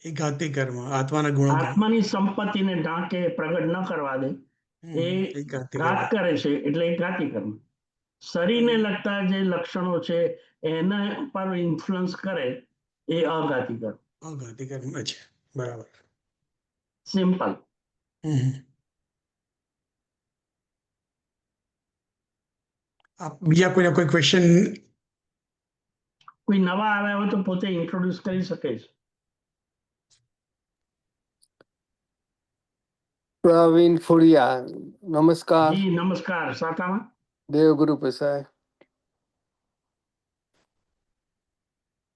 એ ઘાતી કર્મ, આત્માના ગુણો આત્માની સંપત્તિને ઢાંકે, પ્રગટ ન કરવા દે એ એ ઘાતી ઘાત કર્મ. કરે છે એટલે એ ઘાતી કર્મ. શરીરને લગતા જે લક્ષણો છે એના પર ઇન્ફ્લુઅન્સ કરે એ અઘાતી કર્મ. ઘાતી કર્મ છે, બરાબર. સિમ્પલ. બીજા કોઈના કોઈ ક્વેશ્ચન? કોઈ નવા આવ્યા હોય તો પોતે ઇન્ટ્રોડ્યુસ કરી શકે છે. પ્રવીણ ફુરિયા, નમસ્કાર. જી નમસ્કાર. સાતામાં દેવગુરુ પ્રસાદ.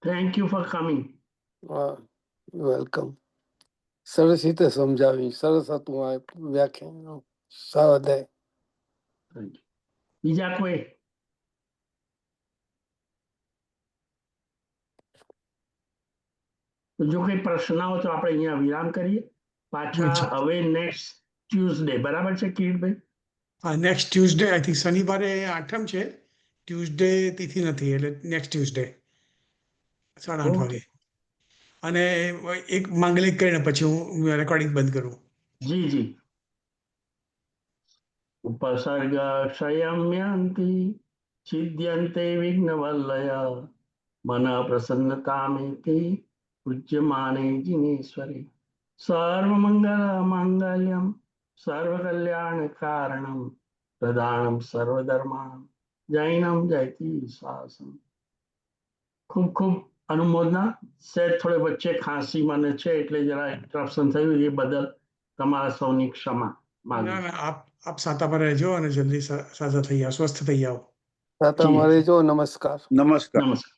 Thank you for coming. Welcome. સરસ રીતે સમજાવી, સરસ હતું આ વ્યાખ્યાન. સ્વાધ્યાય. બીજા કોઈ? જો કોઈ પ્રશ્ન હોય તો આપણે અહીંયા વિરામ કરીએ. પાછા હવે નેક્સ્ટ ટ્યુઝડે, બરાબર છે કિરીટભાઈ? હા, નેક્સ્ટ ટ્યુઝડે. આઈ થિંક શનિવારે 8મ છે, ટ્યુઝડે તિથિ નથી, એટલે નેક્સ્ટ ટ્યુઝડે 8:30 વાગે. અને એક માંગલિક કરીને પછી હું રેકોર્ડિંગ બંધ કરું. જી જી. ઉપસર્ગ ક્ષયમ્યંતિ છિદ્યન્તે વિઘ્નવલ્લય મન પ્રસન્નતામેતિ પૂજ્યમાને જીનેશ્વરે સર્વમંગલ માંગલ્યમ સર્વકલ્યાણ કારણમ પ્રદાનમ સર્વધર્માણમ જૈનમ જયતિ શાસન. ખૂબ ખૂબ અનુમોદના. સેજ થોડે વચ્ચે ખાંસી મને છે એટલે જરા ઇન્ટરપ્શન થયું, એ બદલ તમારા સૌની ક્ષમા માંગુ. ના, આપ સાતા પર રહેજો અને જલ્દી સાજા થઈ જાઓ, સ્વસ્થ થઈ જાઓ. તમારે જો નમસ્કાર. નમસ્કાર. નમસ્કાર.